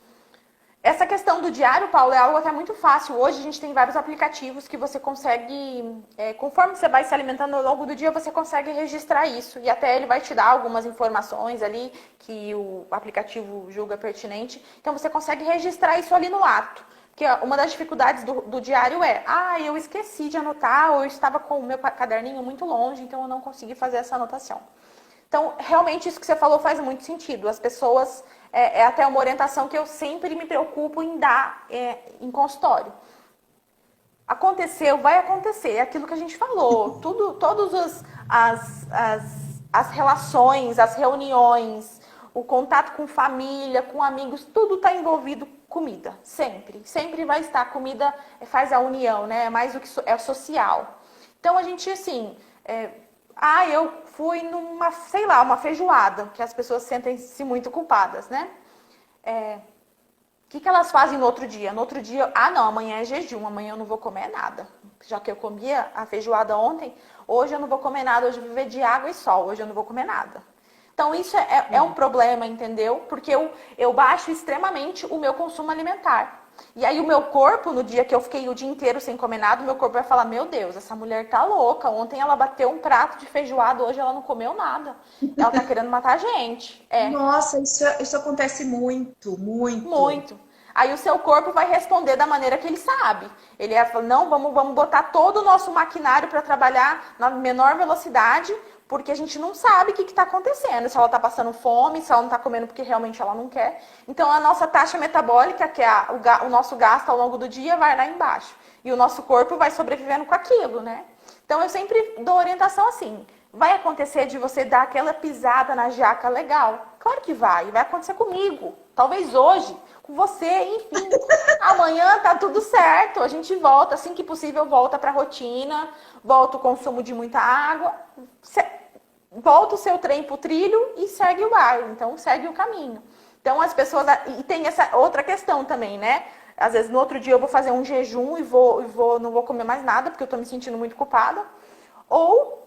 [SPEAKER 2] Essa questão do diário, Paulo, é algo até muito fácil. Hoje a gente tem vários aplicativos que você consegue, conforme você vai se alimentando ao longo do dia, você consegue registrar isso. E até ele vai te dar algumas informações ali que o aplicativo julga pertinente. Então você consegue registrar isso ali no ato. Porque uma das dificuldades do diário é, eu esqueci de anotar, ou eu estava com o meu caderninho muito longe, então eu não consegui fazer essa anotação. Então, realmente, isso que você falou faz muito sentido. As pessoas, é até uma orientação que eu sempre me preocupo em dar em consultório. Aconteceu, vai acontecer, é aquilo que a gente falou. Tudo, as relações, as reuniões, o contato com família, com amigos, tudo está envolvido comida, sempre. Sempre vai estar. Comida faz a união, né? É mais do que é social. Então, a gente, assim, eu fui numa, sei lá, uma feijoada, que as pessoas sentem-se muito culpadas, né? O que elas fazem no outro dia? No outro dia, não, amanhã é jejum, amanhã eu não vou comer nada. Já que eu comia a feijoada ontem, hoje eu não vou comer nada, hoje eu vou viver de água e sol, hoje eu não vou comer nada. Então, isso é um problema, entendeu? Porque eu baixo extremamente o meu consumo alimentar. E aí o meu corpo, no dia que eu fiquei o dia inteiro sem comer nada, o meu corpo vai falar, meu Deus, essa mulher tá louca. Ontem ela bateu um prato de feijoada, hoje ela não comeu nada. Ela tá querendo matar a gente.
[SPEAKER 1] Nossa, isso acontece muito, muito.
[SPEAKER 2] Muito. Aí o seu corpo vai responder da maneira que ele sabe. Ele vai falar, não, vamos botar todo o nosso maquinário para trabalhar na menor velocidade, porque a gente não sabe o que está acontecendo. Se ela está passando fome, se ela não está comendo porque realmente ela não quer. Então a nossa taxa metabólica, que é o nosso gasto ao longo do dia, vai lá embaixo. E o nosso corpo vai sobrevivendo com aquilo, né? Então eu sempre dou orientação assim. Vai acontecer de você dar aquela pisada na jaca legal? Claro que vai. Vai acontecer comigo. Talvez hoje, com você, enfim. Amanhã tá tudo certo. A gente volta, assim que possível, volta para a rotina, volta o consumo de muita água, volta o seu trem pro trilho e segue o bairro. Então, segue o caminho. Então, as pessoas. E tem essa outra questão também, né? Às vezes, no outro dia, eu vou fazer um jejum e não vou comer mais nada, porque eu tô me sentindo muito culpada. Ou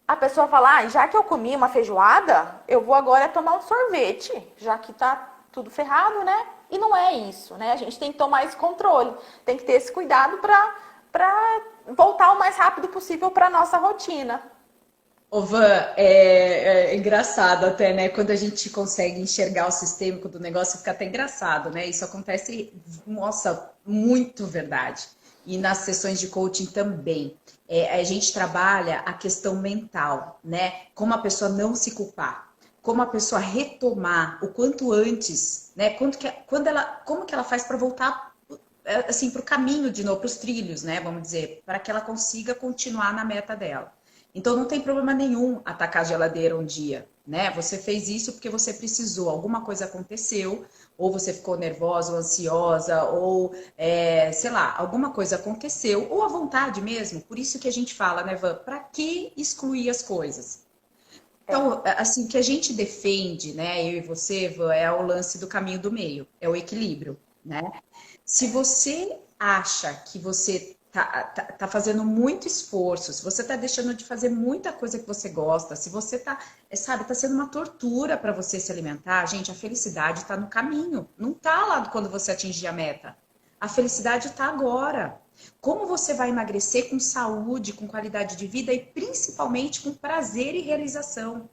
[SPEAKER 2] a pessoa fala, já que eu comi uma feijoada, eu vou agora tomar um sorvete, já que tá tudo ferrado, né? E não é isso, né? A gente tem que tomar esse controle, tem que ter esse cuidado para voltar o mais rápido possível para nossa rotina.
[SPEAKER 1] Ô, Van, é engraçado até, né? Quando a gente consegue enxergar o sistêmico do negócio, fica até engraçado, né? Isso acontece, nossa, muito verdade. E nas sessões de coaching também. A gente trabalha a questão mental, né? Como a pessoa não se culpar, como a pessoa retomar o quanto antes, né? Como que ela faz para voltar assim para o caminho de novo, para os trilhos, né? Vamos dizer, para que ela consiga continuar na meta dela. Então não tem problema nenhum atacar a geladeira um dia, né? Você fez isso porque você precisou, alguma coisa aconteceu, ou você ficou nervosa ou ansiosa, ou sei lá, alguma coisa aconteceu, ou à vontade mesmo. Por isso que a gente fala, né, Van? Para que excluir as coisas? Então, assim, o que a gente defende, né, eu e você, Van, é o lance do caminho do meio, é o equilíbrio, né? Se você acha que você tá fazendo muito esforço, se você tá deixando de fazer muita coisa que você gosta, se você sabe, tá sendo uma tortura para você se alimentar, gente, a felicidade tá no caminho, não tá lá quando você atingir a meta. A felicidade tá agora. Como você vai emagrecer com saúde, com qualidade de vida e principalmente com prazer e realização?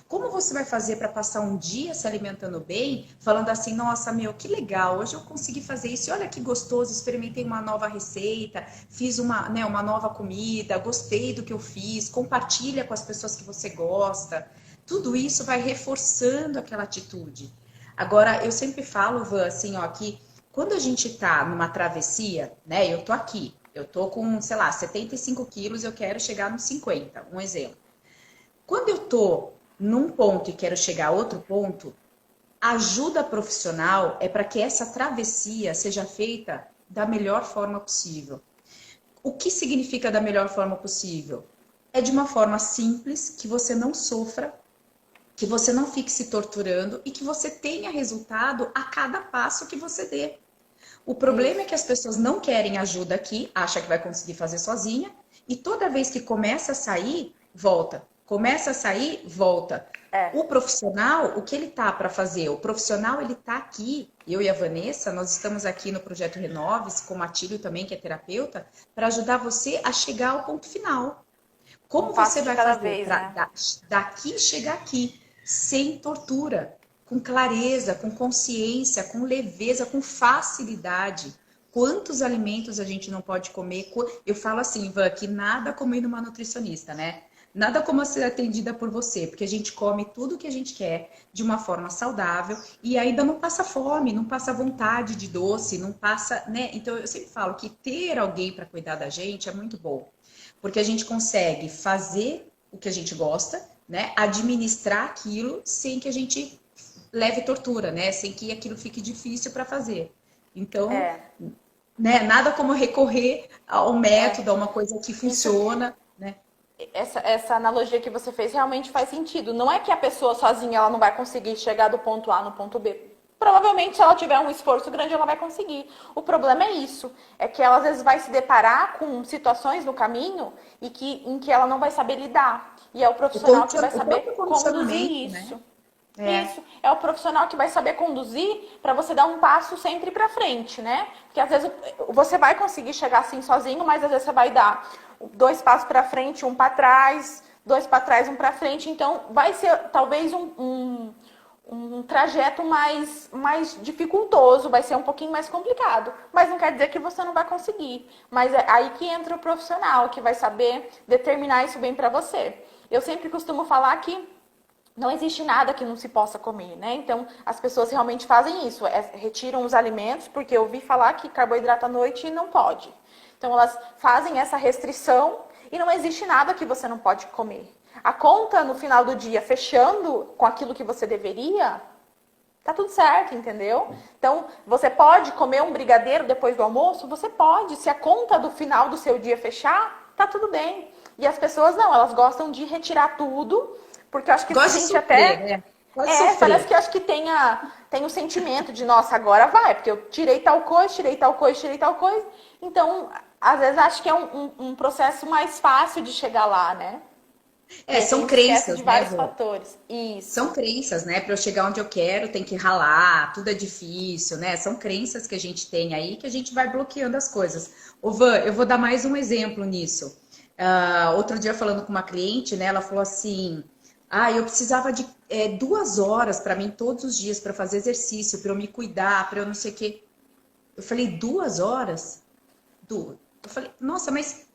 [SPEAKER 1] Como você vai fazer para passar um dia se alimentando bem, falando assim, nossa, meu, que legal, hoje eu consegui fazer isso, e olha que gostoso, experimentei uma nova receita, fiz uma nova comida, gostei do que eu fiz, compartilha com as pessoas que você gosta. Tudo isso vai reforçando aquela atitude. Agora, eu sempre falo, Van, assim, ó, que quando a gente tá numa travessia, né, eu tô aqui, eu tô com, sei lá, 75 quilos, eu quero chegar nos 50, um exemplo. Quando eu tô num ponto e quero chegar a outro ponto, a ajuda profissional é para que essa travessia seja feita da melhor forma possível. O que significa da melhor forma possível? É de uma forma simples, que você não sofra, que você não fique se torturando e que você tenha resultado a cada passo que você dê. O problema é
[SPEAKER 2] Isso.
[SPEAKER 1] que as pessoas não querem ajuda aqui, acha que vai conseguir fazer sozinha, e toda vez que começa a sair, volta. Começa a sair, volta.
[SPEAKER 2] É.
[SPEAKER 1] O profissional, o que ele tá para fazer? O profissional, ele tá aqui. Eu e a Vanessa, nós estamos aqui no projeto Renoves, com o Matílio também, que é terapeuta, para ajudar você a chegar ao ponto final.
[SPEAKER 2] Um
[SPEAKER 1] Como você
[SPEAKER 2] passo de
[SPEAKER 1] vai
[SPEAKER 2] cada
[SPEAKER 1] fazer
[SPEAKER 2] vez,
[SPEAKER 1] para
[SPEAKER 2] né?
[SPEAKER 1] daqui chegar aqui, sem tortura, com clareza, com consciência, com leveza, com facilidade? Quantos alimentos a gente não pode comer? Eu falo assim, Ivan, que nada como ir numa nutricionista, né? Nada como ser atendida por você, porque a gente come tudo que a gente quer de uma forma saudável e ainda não passa fome, não passa vontade de doce, não passa, né? Então eu sempre falo que ter alguém para cuidar da gente é muito bom, porque a gente consegue fazer o que a gente gosta, né? Administrar aquilo sem que a gente leve tortura, né? Sem que aquilo fique difícil para fazer. Então,
[SPEAKER 2] É,
[SPEAKER 1] né? Nada como recorrer ao
[SPEAKER 2] é.
[SPEAKER 1] método, a uma coisa que
[SPEAKER 2] Isso,
[SPEAKER 1] funciona, né?
[SPEAKER 2] essa analogia que você fez realmente faz sentido. Não é que a pessoa sozinha ela não vai conseguir chegar do ponto A no ponto B. Provavelmente, se ela tiver um esforço grande, ela vai conseguir. O problema é isso, é que ela às vezes vai se deparar com situações no caminho em que ela não vai saber lidar. E é o profissional que vai
[SPEAKER 1] O próprio
[SPEAKER 2] saber conduzir
[SPEAKER 1] condicionamento, né?
[SPEAKER 2] isso.
[SPEAKER 1] É.
[SPEAKER 2] Isso, é o profissional que vai saber conduzir para você dar um passo sempre para frente, né? Porque às vezes você vai conseguir chegar assim sozinho, mas às vezes você vai dar 2 passos para frente, um para trás, 2 para trás, um para frente. Então vai ser talvez um trajeto mais dificultoso, vai ser um pouquinho mais complicado. Mas não quer dizer que você não vai conseguir. Mas é aí que entra o profissional, que vai saber determinar isso bem para você. Eu sempre costumo falar que não existe nada que não se possa comer, né? Então, as pessoas realmente fazem isso, retiram os alimentos, porque eu ouvi falar que carboidrato à noite não pode. Então, elas fazem essa restrição e não existe nada que você não pode comer. A conta no final do dia, fechando com aquilo que você deveria, tá tudo certo, entendeu? Então, você pode comer um brigadeiro depois do almoço? Você pode. Se a conta do final do seu dia fechar, tá tudo bem. E as pessoas não, elas gostam de retirar tudo, porque eu acho que a
[SPEAKER 1] Gosta de
[SPEAKER 2] gente
[SPEAKER 1] sofrer,
[SPEAKER 2] até.
[SPEAKER 1] né? Pode
[SPEAKER 2] Parece
[SPEAKER 1] sofrer.
[SPEAKER 2] que eu acho que tem o sentimento de, nossa, agora vai, porque eu tirei tal coisa, tirei tal coisa, tirei tal coisa. Então, às vezes acho que é um processo mais fácil de chegar lá, né? E
[SPEAKER 1] É,
[SPEAKER 2] a
[SPEAKER 1] são
[SPEAKER 2] gente esquece
[SPEAKER 1] crenças,
[SPEAKER 2] de
[SPEAKER 1] né,
[SPEAKER 2] vários
[SPEAKER 1] Vô?
[SPEAKER 2] fatores.
[SPEAKER 1] São
[SPEAKER 2] Isso.
[SPEAKER 1] crenças, né? Para eu chegar onde eu quero, tem que ralar, tudo é difícil, né? São crenças que a gente tem aí que a gente vai bloqueando as coisas. Ô, Van, eu vou dar mais um exemplo nisso. Outro dia, falando com uma cliente, né? Ela falou assim: Ah, eu precisava de 2 horas para mim todos os dias para fazer exercício, para eu me cuidar, para eu não sei o quê. Eu falei: 2 horas? Duas. Eu falei: Nossa, mas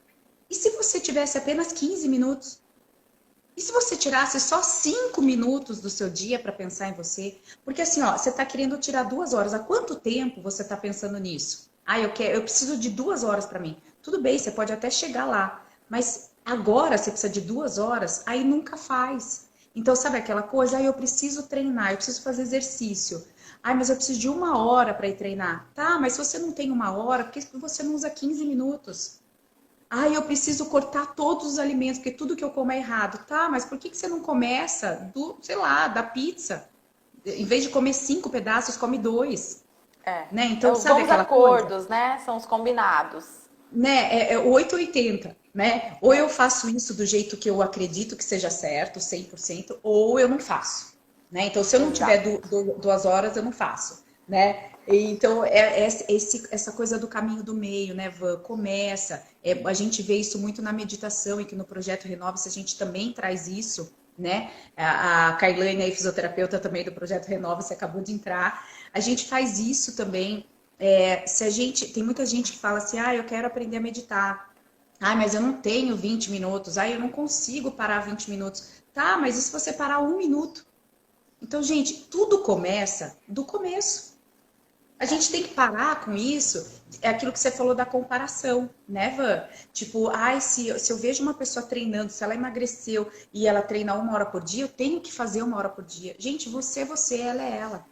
[SPEAKER 1] e se você tivesse apenas 15 minutos? E se você tirasse só 5 minutos do seu dia para pensar em você? Porque assim, ó, você está querendo tirar 2 horas. Há quanto tempo você está pensando nisso? Ah, eu preciso de 2 horas para mim. Tudo bem, você pode até chegar lá, mas agora você precisa de 2 horas, aí nunca faz. Então, sabe aquela coisa? Ah, eu preciso treinar, eu preciso fazer exercício. Ah, mas eu preciso de 1 hora para ir treinar. Tá, mas se você não tem 1 hora, por que você não usa 15 minutos? Ah, eu preciso cortar todos os alimentos, porque tudo que eu como é errado. Tá, mas por que você não começa sei lá, da pizza? Em vez de comer 5 pedaços, come 2, né?
[SPEAKER 2] É
[SPEAKER 1] Então,
[SPEAKER 2] os
[SPEAKER 1] sabe
[SPEAKER 2] bons
[SPEAKER 1] aquela coisa?
[SPEAKER 2] acordos, né? São os combinados.
[SPEAKER 1] Né? É 8 ou 80, né? Ou eu
[SPEAKER 2] É,
[SPEAKER 1] faço isso do jeito que eu acredito que seja certo, 100%, ou eu não faço, né? Então, se eu não tiver
[SPEAKER 2] exato.
[SPEAKER 1] 2 horas, eu não faço, né? Então, essa coisa do caminho do meio, né, Van? Começa. A gente vê isso muito na meditação e que no projeto Renove-se a gente também traz isso, né? A Kailane, aí, fisioterapeuta também do projeto Renove-se, acabou de entrar. A gente faz isso também. Se a gente, tem muita gente que fala assim, ah, eu quero aprender a meditar. Ah, mas eu não tenho 20 minutos. Ah, eu não consigo parar 20 minutos. Tá, mas e se você parar 1 minuto? Então, gente, tudo começa do começo. A
[SPEAKER 2] É.
[SPEAKER 1] gente tem que parar com isso. É aquilo que você falou da comparação, né, Van? Tipo, ai, se eu vejo uma pessoa treinando, se ela emagreceu e ela treina 1 hora por dia, eu tenho que fazer 1 hora por dia. Gente, você, ela é ela,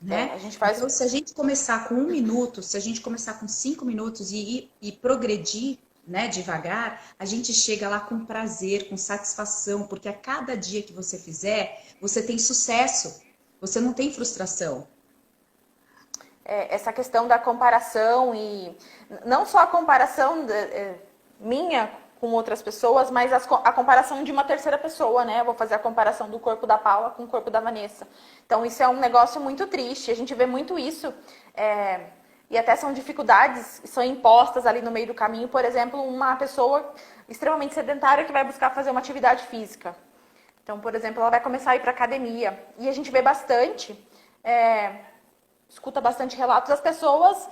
[SPEAKER 2] A
[SPEAKER 1] né?
[SPEAKER 2] gente faz.
[SPEAKER 1] Então, se a gente começar com 1 minuto, se a gente começar com 5 minutos e progredir, né, devagar, a gente chega lá com prazer, com satisfação, porque a cada dia que você fizer, você tem sucesso, você não tem frustração.
[SPEAKER 2] essa questão da comparação e não só a comparação minha com outras pessoas, mas a comparação de uma terceira pessoa, né? Eu vou fazer a comparação do corpo da Paula com o corpo da Vanessa. Então, isso é um negócio muito triste. A gente vê muito isso. E até são dificuldades que são impostas ali no meio do caminho. Por exemplo, uma pessoa extremamente sedentária que vai buscar fazer uma atividade física. Então, por exemplo, ela vai começar a ir para academia. E a gente vê bastante, escuta bastante relatos das pessoas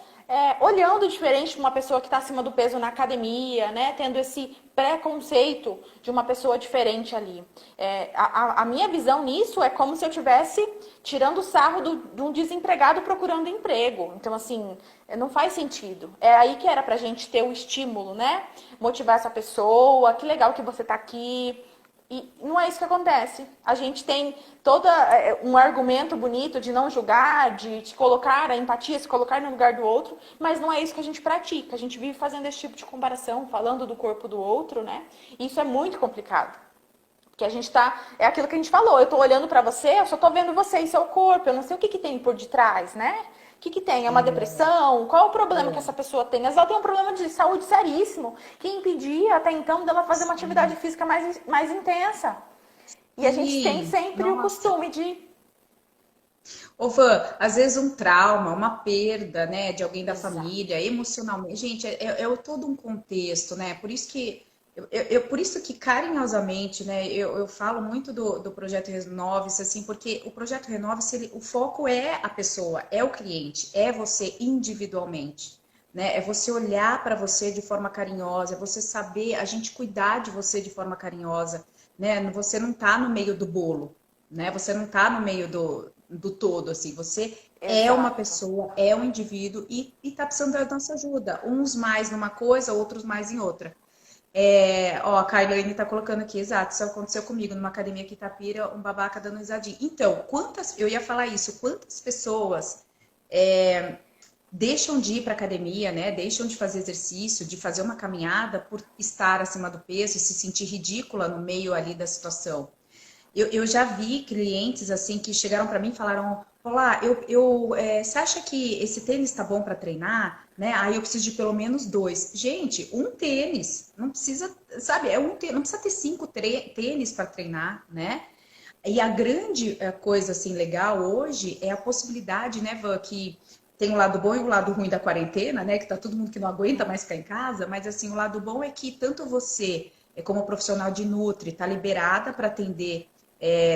[SPEAKER 2] olhando diferente para uma pessoa que está acima do peso na academia, né? Tendo esse preconceito de uma pessoa diferente ali. A minha visão nisso é como se eu estivesse tirando sarro de um desempregado procurando emprego. Então, assim, não faz sentido. É aí que era para a gente ter o estímulo, né? Motivar essa pessoa, que legal que você está aqui. E não é isso que acontece. A gente tem todo um argumento bonito de não julgar, de te colocar a empatia, se colocar no lugar do outro, mas não é isso que a gente pratica. A gente vive fazendo esse tipo de comparação, falando do corpo do outro, né? E isso é muito complicado. Porque a gente é aquilo que a gente falou, eu tô olhando pra você, eu só tô vendo você e seu corpo, eu não sei o que tem por detrás, né? O que tem? É uma depressão? Qual é o problema que essa pessoa tem? Às vezes ela tem um problema de saúde seríssimo, que impedia até então dela fazer uma atividade física mais intensa. E a gente tem sempre o costume de...
[SPEAKER 1] Ô, Van, às vezes um trauma, uma perda, né, de alguém da
[SPEAKER 2] Exato.
[SPEAKER 1] família, emocionalmente, gente, todo um contexto, né? Por isso que por isso que carinhosamente, né, eu falo muito do projeto Renove-se, assim, porque o projeto Renove-se, o foco é a pessoa, é o cliente, é você individualmente, né? É você olhar para você de forma carinhosa, é você saber, a gente cuidar de você de forma carinhosa, né? Você não tá no meio do bolo, né? Você não tá no meio do todo, assim. Você é uma
[SPEAKER 2] Exato.
[SPEAKER 1] pessoa, é um indivíduo e tá precisando da nossa ajuda. Uns mais numa coisa, outros mais em outra. Ó, a Kailane tá colocando aqui, exato, isso aconteceu comigo numa academia aqui em Itapira, um babaca dando risadinha. Então, eu ia falar isso, quantas pessoas deixam de ir para academia, né? Deixam de fazer exercício, de fazer uma caminhada por estar acima do peso e se sentir ridícula no meio ali da situação. Eu já vi clientes assim que chegaram para mim e falaram: Olá, você acha que esse tênis está bom para treinar? Né? Aí eu preciso de pelo menos dois. Gente, um tênis, não precisa, sabe? Não precisa ter cinco tênis para treinar, né? E a grande coisa assim legal hoje é a possibilidade, né, Van, que tem o lado bom e o lado ruim da quarentena, né? Que tá todo mundo que não aguenta mais ficar em casa, mas assim, o lado bom é que tanto você, como profissional de Nutri, tá liberada para atender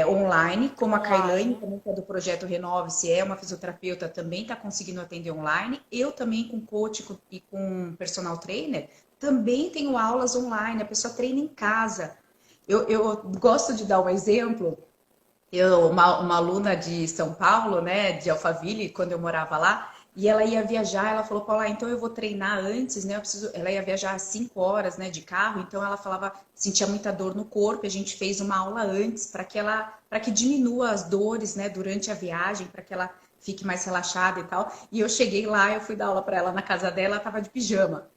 [SPEAKER 1] online, como a Kailane,
[SPEAKER 2] Online.
[SPEAKER 1] também que é do projeto Renove-se, é uma fisioterapeuta, também está conseguindo atender online. Eu também, com coach e com personal trainer, também tenho aulas online, a pessoa treina em casa. Eu gosto de dar um exemplo. Uma aluna de São Paulo, né, de Alphaville, quando eu morava lá, e ela ia viajar, ela falou, Paula, então eu vou treinar antes, né? Ela ia viajar às 5 horas, né, de carro, então ela falava, sentia muita dor no corpo, e a gente fez uma aula antes para que diminua as dores, né, durante a viagem, para que ela fique mais relaxada e tal. E eu cheguei lá, eu fui dar aula para ela na casa dela, ela tava de pijama.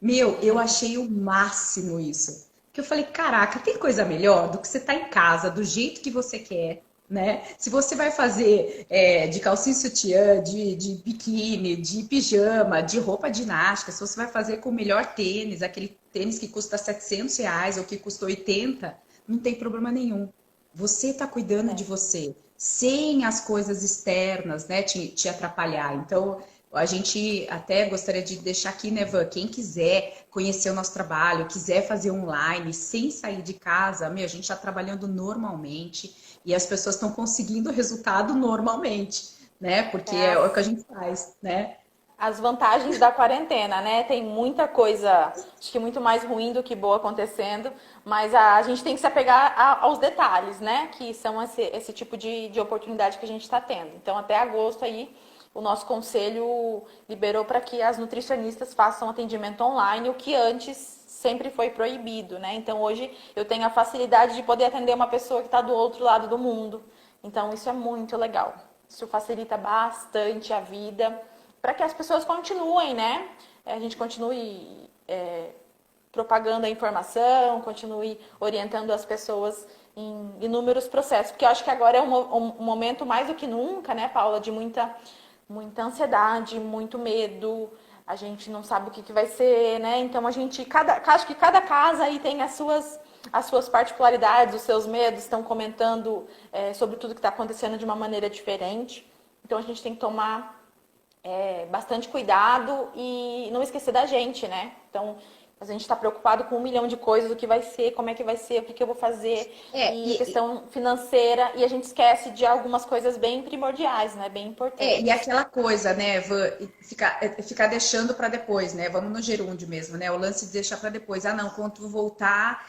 [SPEAKER 1] Meu, eu achei o máximo isso. Que eu falei, caraca, tem coisa melhor do que você estar em casa, do jeito que você quer, né? Se você vai fazer de calcinha e sutiã, de biquíni, de pijama, de roupa de ginástica, se você vai fazer com o melhor tênis, aquele tênis que custa R$ 700 ou que custa 80, não tem problema nenhum. Você está cuidando de você, sem as coisas externas, né, te atrapalhar. Então, a gente até gostaria de deixar aqui, né, Van, quem quiser conhecer o nosso trabalho, quiser fazer online, sem sair de casa, a gente está trabalhando normalmente e as pessoas estão conseguindo o resultado normalmente, né? Porque
[SPEAKER 2] É
[SPEAKER 1] é o que a
[SPEAKER 2] as,
[SPEAKER 1] gente faz, né?
[SPEAKER 2] as vantagens da quarentena, né? Tem muita coisa, acho que muito mais ruim do que boa acontecendo, mas a gente tem que se apegar aos detalhes, né? Que são esse tipo de oportunidade que a gente está tendo. Então, até agosto aí, o nosso conselho liberou para que as nutricionistas façam atendimento online, o que antes sempre foi proibido, né? Então, hoje eu tenho a facilidade de poder atender uma pessoa que está do outro lado do mundo. Então, isso é muito legal. Isso facilita bastante a vida para que as pessoas continuem, né? A gente continue propagando a informação, continue orientando as pessoas em inúmeros processos, porque eu acho que agora é um momento mais do que nunca, né, Paula, de muita muita ansiedade, muito medo, a gente não sabe o que vai ser, né? Então a gente, acho que cada casa aí tem as suas particularidades, os seus medos, estão comentando sobre tudo que está acontecendo de uma maneira diferente. Então a gente tem que tomar bastante cuidado e não esquecer da gente, né? Então a gente está preocupado com 1 milhão de coisas, o que vai ser, como é que vai ser, o que que eu vou fazer,
[SPEAKER 1] É,
[SPEAKER 2] e a
[SPEAKER 1] e,
[SPEAKER 2] questão financeira, e a gente esquece de algumas coisas bem primordiais, né? Bem
[SPEAKER 1] e
[SPEAKER 2] importantes.
[SPEAKER 1] aquela coisa, né, ficar deixando para depois, né? Vamos no gerúndio mesmo, né? O lance de deixar para depois. Ah, não, quando voltar,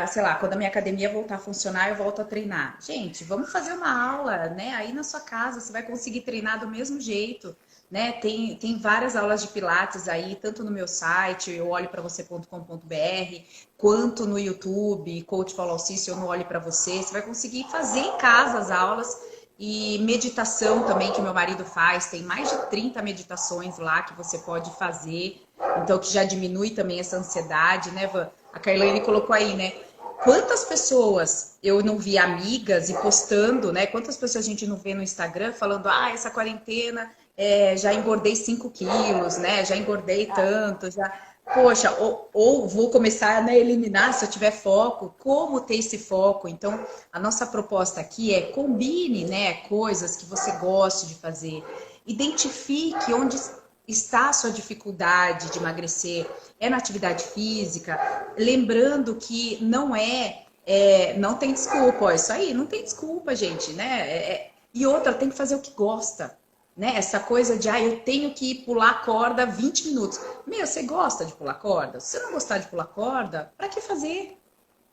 [SPEAKER 1] sei lá, quando a minha academia voltar a funcionar, eu volto a treinar. Gente, vamos fazer uma aula, né? Aí na sua casa, você vai conseguir treinar do mesmo jeito, né? Tem várias aulas de Pilates aí, tanto no meu site, eu olho para você.com.br, quanto no YouTube, Coach Paulo Alcício, eu não olho para você. Você vai conseguir fazer em casa as aulas. E meditação também, que meu marido faz, tem mais de 30 meditações lá que você pode fazer, então que já diminui também essa ansiedade, né, Van? A Carlane colocou aí, né? Quantas pessoas eu não vi amigas e postando, né? Quantas pessoas a gente não vê no Instagram falando, ah, essa quarentena já engordei 5 quilos, né? Já engordei tanto, já. Poxa, ou vou começar, né, a eliminar se eu tiver foco. Como ter esse foco? Então, a nossa proposta aqui é combine, né, coisas que você goste de fazer. Identifique onde está a sua dificuldade de emagrecer. É na atividade física. Lembrando que não tem desculpa. Ó, isso aí, não tem desculpa, gente, né? E outra, tem que fazer o que gosta. Né? Essa coisa de, eu tenho que pular corda 20 minutos. Meu, você gosta de pular corda? Se você não gostar de pular corda, para que fazer?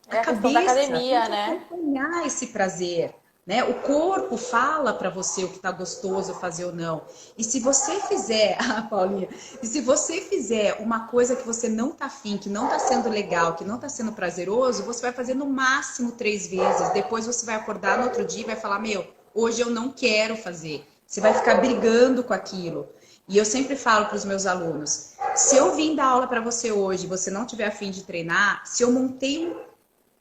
[SPEAKER 1] A
[SPEAKER 2] É a questão da
[SPEAKER 1] cabeça tem
[SPEAKER 2] academia,
[SPEAKER 1] que
[SPEAKER 2] né?
[SPEAKER 1] acompanhar esse prazer, né? O corpo fala para você o que tá gostoso fazer ou não. E se você fizer, Paulinha, e se você fizer uma coisa que você não tá afim, que não tá sendo legal, que não tá sendo prazeroso, você vai fazer no máximo 3 vezes. Depois você vai acordar no outro dia e vai falar, meu, hoje eu não quero fazer. Você vai ficar brigando com aquilo. E eu sempre falo para os meus alunos, se eu vim dar aula para você hoje, e você não tiver afim de treinar, se eu montei um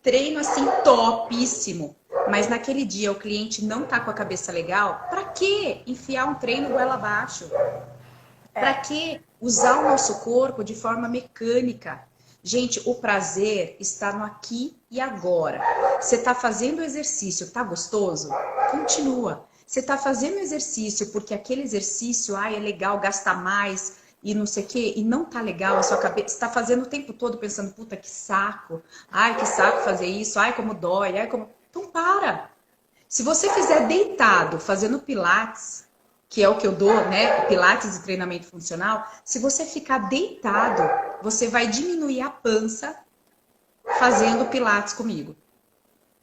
[SPEAKER 1] treino assim topíssimo, mas naquele dia o cliente não tá com a cabeça legal, para que enfiar um treino goela abaixo? Para
[SPEAKER 2] É,
[SPEAKER 1] que usar o nosso corpo de forma mecânica? Gente, o prazer está no aqui e agora. Você está fazendo o exercício, tá gostoso? Continua. Você está fazendo exercício porque aquele exercício, é legal, gasta mais e não sei o quê, e não tá legal, a sua cabeça está fazendo o tempo todo pensando, puta, que saco. Ai, que saco fazer isso. Ai, como dói. Ai, como... Então para. Se você fizer deitado, fazendo pilates, que é o que eu dou, né? Pilates e treinamento funcional, se você ficar deitado, você vai diminuir a pança fazendo pilates comigo.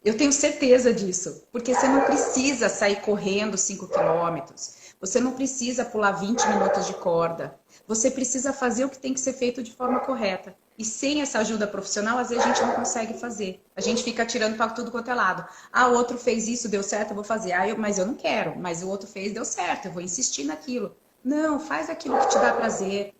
[SPEAKER 1] Eu tenho certeza disso, porque você não precisa sair correndo 5 quilômetros, você não precisa pular 20 minutos de corda, você precisa fazer o que tem que ser feito de forma correta. E sem essa ajuda profissional, às vezes a gente não consegue fazer. A gente fica tirando para tudo quanto é lado. Ah, o outro fez isso, deu certo, eu vou fazer. Mas eu não quero. Mas o outro fez, deu certo, eu vou insistir naquilo. Não, faz aquilo que te dá prazer.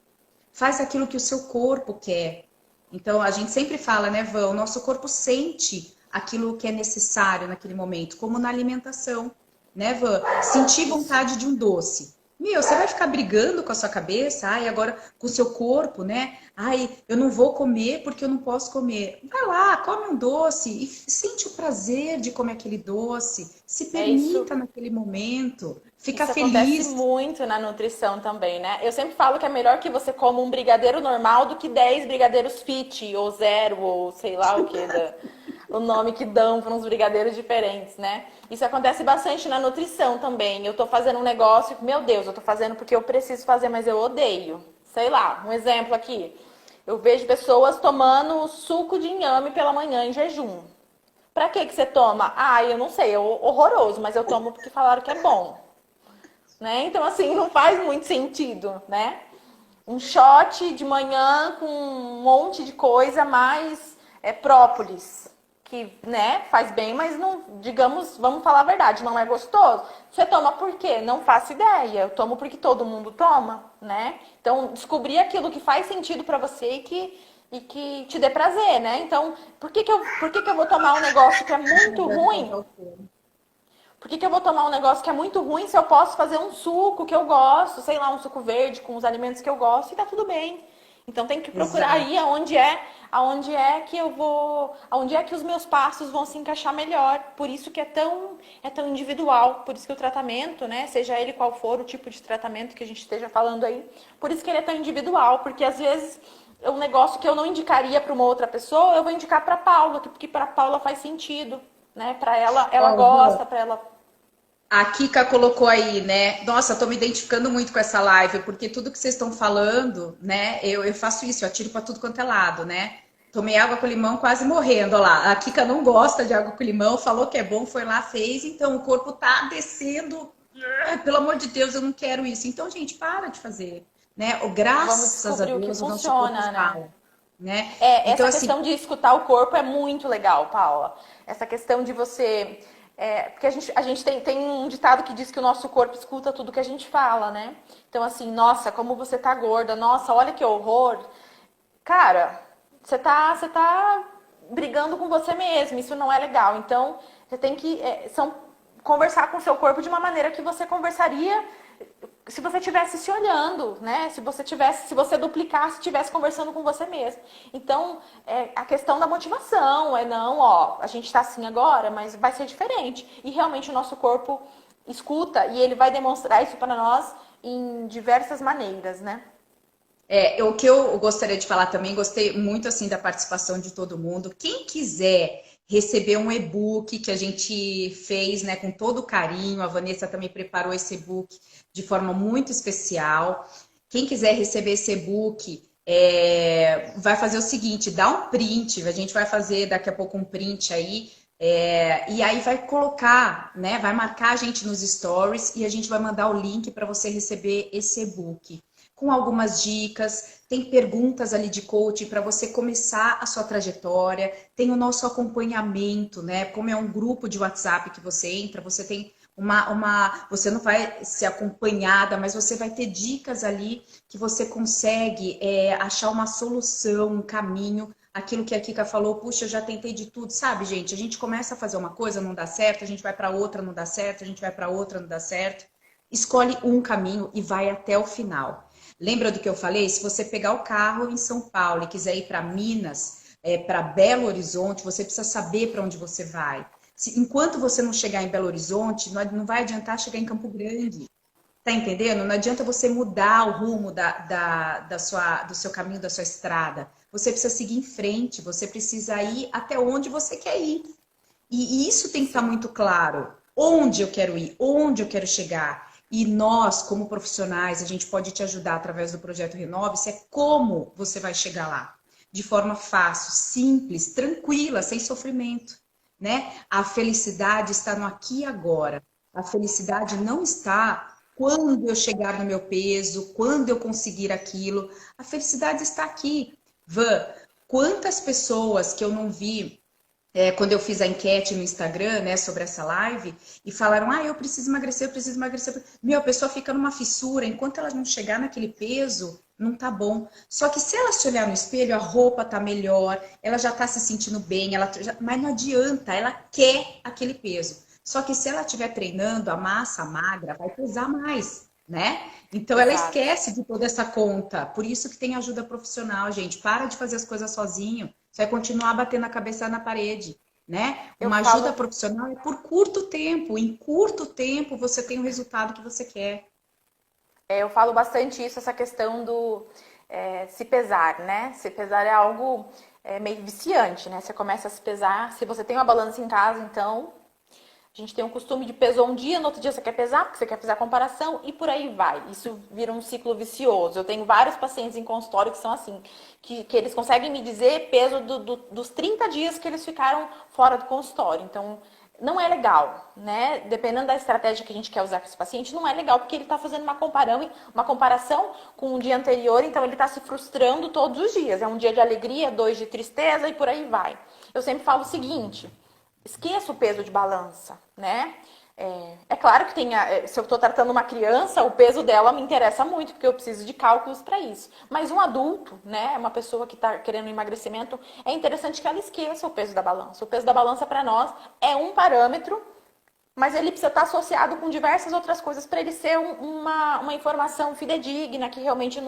[SPEAKER 1] Faz aquilo que o seu corpo quer. Então, a gente sempre fala, né, Van? O nosso corpo sente aquilo que é necessário naquele momento, como na alimentação, né, Van? Sentir vontade de um doce. Meu, você vai ficar brigando com a sua cabeça, agora com o seu corpo, né? Eu não vou comer porque eu não posso comer. Vai lá, come um doce e sente o prazer de comer aquele doce. Se
[SPEAKER 2] é isso.
[SPEAKER 1] permita naquele momento. Fica
[SPEAKER 2] Isso acontece
[SPEAKER 1] feliz.
[SPEAKER 2] muito na nutrição também, né? Eu sempre falo que é melhor que você coma um brigadeiro normal do que 10 brigadeiros fit, ou zero, ou sei lá o que, o nome que dão para uns brigadeiros diferentes, né? Isso acontece bastante na nutrição também. Eu tô fazendo um negócio, meu Deus, eu tô fazendo porque eu preciso fazer, mas eu odeio. Sei lá, um exemplo aqui. Eu vejo pessoas tomando suco de inhame pela manhã em jejum. Pra que você toma? Eu não sei, é horroroso, mas eu tomo porque falaram que é bom. Né? Então, assim, não faz muito sentido, né? Um shot de manhã com um monte de coisa, mais própolis, que, né, faz bem, mas não, digamos, vamos falar a verdade, não é gostoso. Você toma por quê? Não faço ideia. Eu tomo porque todo mundo toma, né? Então, descobrir aquilo que faz sentido pra você e que te dê prazer, né? Então, por que que eu vou tomar um negócio que é muito ruim? Por que que eu vou tomar um negócio que é muito ruim se eu posso fazer um suco que eu gosto, sei lá, um suco verde com os alimentos que eu gosto e tá tudo bem. Então tem que procurar aí
[SPEAKER 1] Exato.
[SPEAKER 2] aonde é que eu vou, aonde é que os meus passos vão se encaixar melhor. Por isso que é tão individual, por isso que o tratamento, né, seja ele qual for o tipo de tratamento que a gente esteja falando aí, por isso que ele é tão individual, porque às vezes é um negócio que eu não indicaria para uma outra pessoa, eu vou indicar para Paula, porque para Paula faz sentido, né? Para ela
[SPEAKER 1] Ó, Rô,
[SPEAKER 2] gosta, para ela.
[SPEAKER 1] a Kika colocou aí, né? Nossa, tô me identificando muito com essa live, porque tudo que vocês estão falando, né? Eu faço isso, eu atiro para tudo quanto é lado, né? Tomei água com limão quase morrendo, ó lá. A Kika não gosta de água com limão, falou que é bom, foi lá, fez, então o corpo tá descendo. Pelo amor de Deus, eu não quero isso. Então, gente, para de fazer, né?
[SPEAKER 2] Vamos
[SPEAKER 1] Graças a
[SPEAKER 2] descobrir o que
[SPEAKER 1] Deus, o nosso corpo
[SPEAKER 2] funciona, né?
[SPEAKER 1] fala, né? Então,
[SPEAKER 2] Essa
[SPEAKER 1] assim,
[SPEAKER 2] questão de escutar o corpo é muito legal, Paula. Essa questão de você. Porque a gente tem um ditado que diz que o nosso corpo escuta tudo que a gente fala, né? Então, assim, nossa, como você tá gorda, nossa, olha que horror. Cara, você tá brigando com você mesmo, isso não é legal. Então, você tem que conversar com o seu corpo de uma maneira que você conversaria se você estivesse se olhando, né? Se você duplicasse, estivesse conversando com você mesmo. Então, a questão da motivação é não, ó, a gente está assim agora, mas vai ser diferente. E realmente o nosso corpo escuta e ele vai demonstrar isso para nós em diversas maneiras, né?
[SPEAKER 1] o que eu gostaria de falar também, gostei muito assim da participação de todo mundo. Quem quiser receber um e-book que a gente fez, né, com todo carinho, a Vanessa também preparou esse e-book de forma muito especial. Quem quiser receber esse e-book, vai fazer o seguinte, dá um print, a gente vai fazer daqui a pouco um print aí, e aí vai colocar, né, vai marcar a gente nos stories e a gente vai mandar o link para você receber esse e-book com algumas dicas, tem perguntas ali de coaching para você começar a sua trajetória, tem o nosso acompanhamento, né? Como é um grupo de WhatsApp que você entra, você tem você não vai ser acompanhada, mas você vai ter dicas ali que você consegue achar uma solução, um caminho. Aquilo que a Kika falou, puxa, eu já tentei de tudo, sabe, gente? A gente começa a fazer uma coisa, não dá certo, a gente vai para outra, não dá certo, a gente vai para outra, não dá certo. Escolhe um caminho e vai até o final. Lembra do que eu falei? Se você pegar o carro em São Paulo e quiser ir para Minas, para Belo Horizonte, você precisa saber para onde você vai. Enquanto você não chegar em Belo Horizonte, não vai adiantar chegar em Campo Grande. Tá entendendo? Não adianta você mudar o rumo do seu caminho, da sua estrada. Você precisa seguir em frente, você precisa ir até onde você quer ir. E isso tem que estar
[SPEAKER 2] Sim.
[SPEAKER 1] muito claro. Onde eu quero ir, onde eu quero chegar. E nós, como profissionais, a gente pode te ajudar através do projeto Renove-se, é como você vai chegar lá. De forma fácil, simples, tranquila, sem sofrimento. Né? A felicidade está no aqui e agora. A felicidade não está quando eu chegar no meu peso, quando eu conseguir aquilo. A felicidade está aqui. Van, quantas pessoas que eu não vi quando eu fiz a enquete no Instagram, né, sobre essa live, e falaram, eu preciso emagrecer, eu preciso emagrecer. Meu, a pessoa fica numa fissura, enquanto ela não chegar naquele peso, não tá bom. Só que se ela se olhar no espelho, a roupa tá melhor, ela já tá se sentindo bem, mas não adianta, ela quer aquele peso. Só que se ela estiver treinando, a massa magra vai pesar mais, né? Então ela
[SPEAKER 2] Exato.
[SPEAKER 1] esquece de toda essa conta. Por isso que tem ajuda profissional, gente. Para de fazer as coisas sozinho. Você vai continuar batendo a cabeça na parede, né?
[SPEAKER 2] Eu
[SPEAKER 1] Uma ajuda
[SPEAKER 2] falo,
[SPEAKER 1] profissional é por curto tempo. Em curto tempo você tem o resultado que você quer.
[SPEAKER 2] eu falo bastante isso, essa questão do se pesar, né? Se pesar é algo meio viciante, né? Você começa a se pesar. Se você tem uma balança em casa, então a gente tem um costume de pesou um dia, no outro dia você quer pesar, porque você quer fazer a comparação e por aí vai. Isso vira um ciclo vicioso. Eu tenho vários pacientes em consultório que são assim, que eles conseguem me dizer peso dos 30 dias que eles ficaram fora do consultório. Então, não é legal, né? Dependendo da estratégia que a gente quer usar com esse paciente, não é legal, porque ele está fazendo uma comparação com o dia anterior, então ele está se frustrando todos os dias. É um dia de alegria, dois de tristeza e por aí vai. Eu sempre falo o seguinte: esqueça o peso de balança, né? Claro que se eu estou tratando uma criança, o peso dela me interessa muito, porque eu preciso de cálculos para isso. Mas um adulto, né, uma pessoa que está querendo emagrecimento, é interessante que ela esqueça o peso da balança. O peso da balança para nós é um parâmetro mas ele precisa estar associado com diversas outras coisas para ele ser uma informação fidedigna, que realmente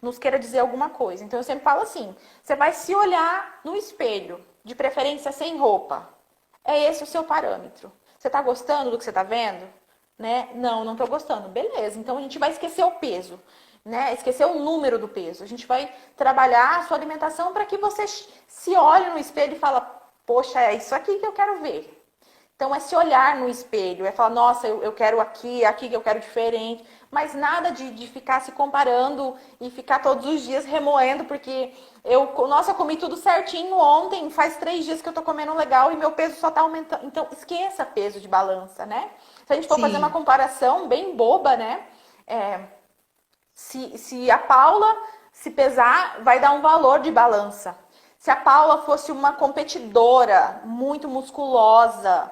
[SPEAKER 2] nos queira dizer alguma coisa. Então, eu sempre falo assim, você vai se olhar no espelho, de preferência sem roupa. É esse o seu parâmetro. Você está gostando do que você está vendo? Né? Não estou gostando. Beleza, então a gente vai esquecer o peso. Né? Esquecer o número do peso. A gente vai trabalhar a sua alimentação para que você se olhe no espelho e fala, poxa, é isso aqui que eu quero ver. Então, é se olhar no espelho, é falar, nossa, eu quero aqui que eu quero diferente. Mas nada de ficar se comparando e ficar todos os dias remoendo, porque nossa, eu comi tudo certinho ontem, faz 3 dias que eu tô comendo legal e meu peso só tá aumentando. Então, esqueça peso de balança, né? Se a gente for fazer uma
[SPEAKER 1] Sim,
[SPEAKER 2] comparação bem boba, né? Se a Paula se pesar, vai dar um valor de balança. Se a Paula fosse uma competidora muito musculosa,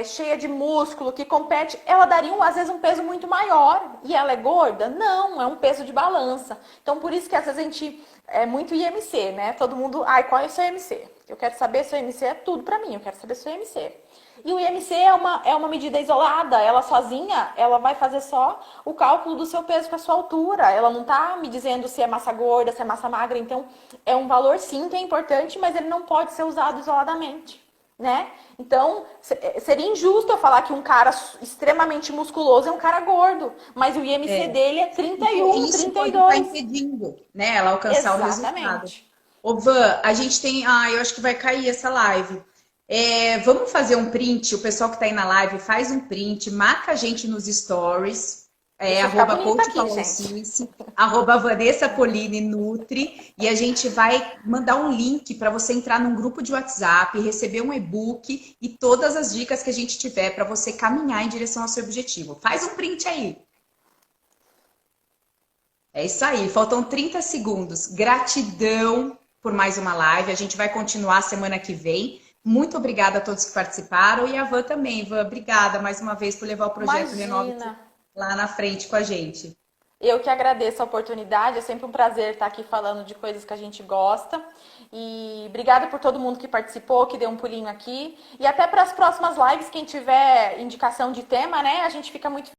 [SPEAKER 2] cheia de músculo, que compete, ela daria, às vezes, um peso muito maior. E ela é gorda? Não, é um peso de balança. Então, por isso que, às vezes, a gente... É muito IMC, né? Todo mundo... Ai, qual é o seu IMC? Eu quero saber se o IMC é tudo pra mim. Eu quero saber se o IMC. E o IMC é uma medida isolada. Ela sozinha, ela vai fazer só o cálculo do seu peso com a sua altura. Ela não tá me dizendo se é massa gorda, se é massa magra. Então, é um valor, sim, que é importante, mas ele não pode ser usado isoladamente. Né? Então, seria injusto eu falar que um cara extremamente musculoso é um cara gordo, mas o IMC
[SPEAKER 1] é.
[SPEAKER 2] dele é
[SPEAKER 1] Isso pode estar
[SPEAKER 2] 31, 32.
[SPEAKER 1] impedindo, né, ela alcançar o resultado.
[SPEAKER 2] Exatamente.
[SPEAKER 1] Ô, Van, a gente tem. Ah, eu acho que vai cair essa live. Vamos fazer um print, o pessoal que está aí na live faz um print, marca a gente nos stories,
[SPEAKER 2] Deixa eu ficar
[SPEAKER 1] arroba
[SPEAKER 2] bonita
[SPEAKER 1] coach
[SPEAKER 2] aqui, gente.
[SPEAKER 1] Palocice, arroba Vanessa Polini Nutri, e a gente vai mandar um link para você entrar num grupo de WhatsApp, receber um e-book e todas as dicas que a gente tiver para você caminhar em direção ao seu objetivo. Faz um print aí. É isso aí, faltam 30 segundos. Gratidão por mais uma live. A gente vai continuar semana que vem. Muito obrigada a todos que participaram e a Van também. Van, obrigada mais uma vez por levar o projeto Renove-se
[SPEAKER 2] Imagina.
[SPEAKER 1] lá na frente com a gente.
[SPEAKER 2] Eu que agradeço a oportunidade, é sempre um prazer estar aqui falando de coisas que a gente gosta. E obrigada por todo mundo que participou, que deu um pulinho aqui. E até para as próximas lives, quem tiver indicação de tema, né? A gente fica muito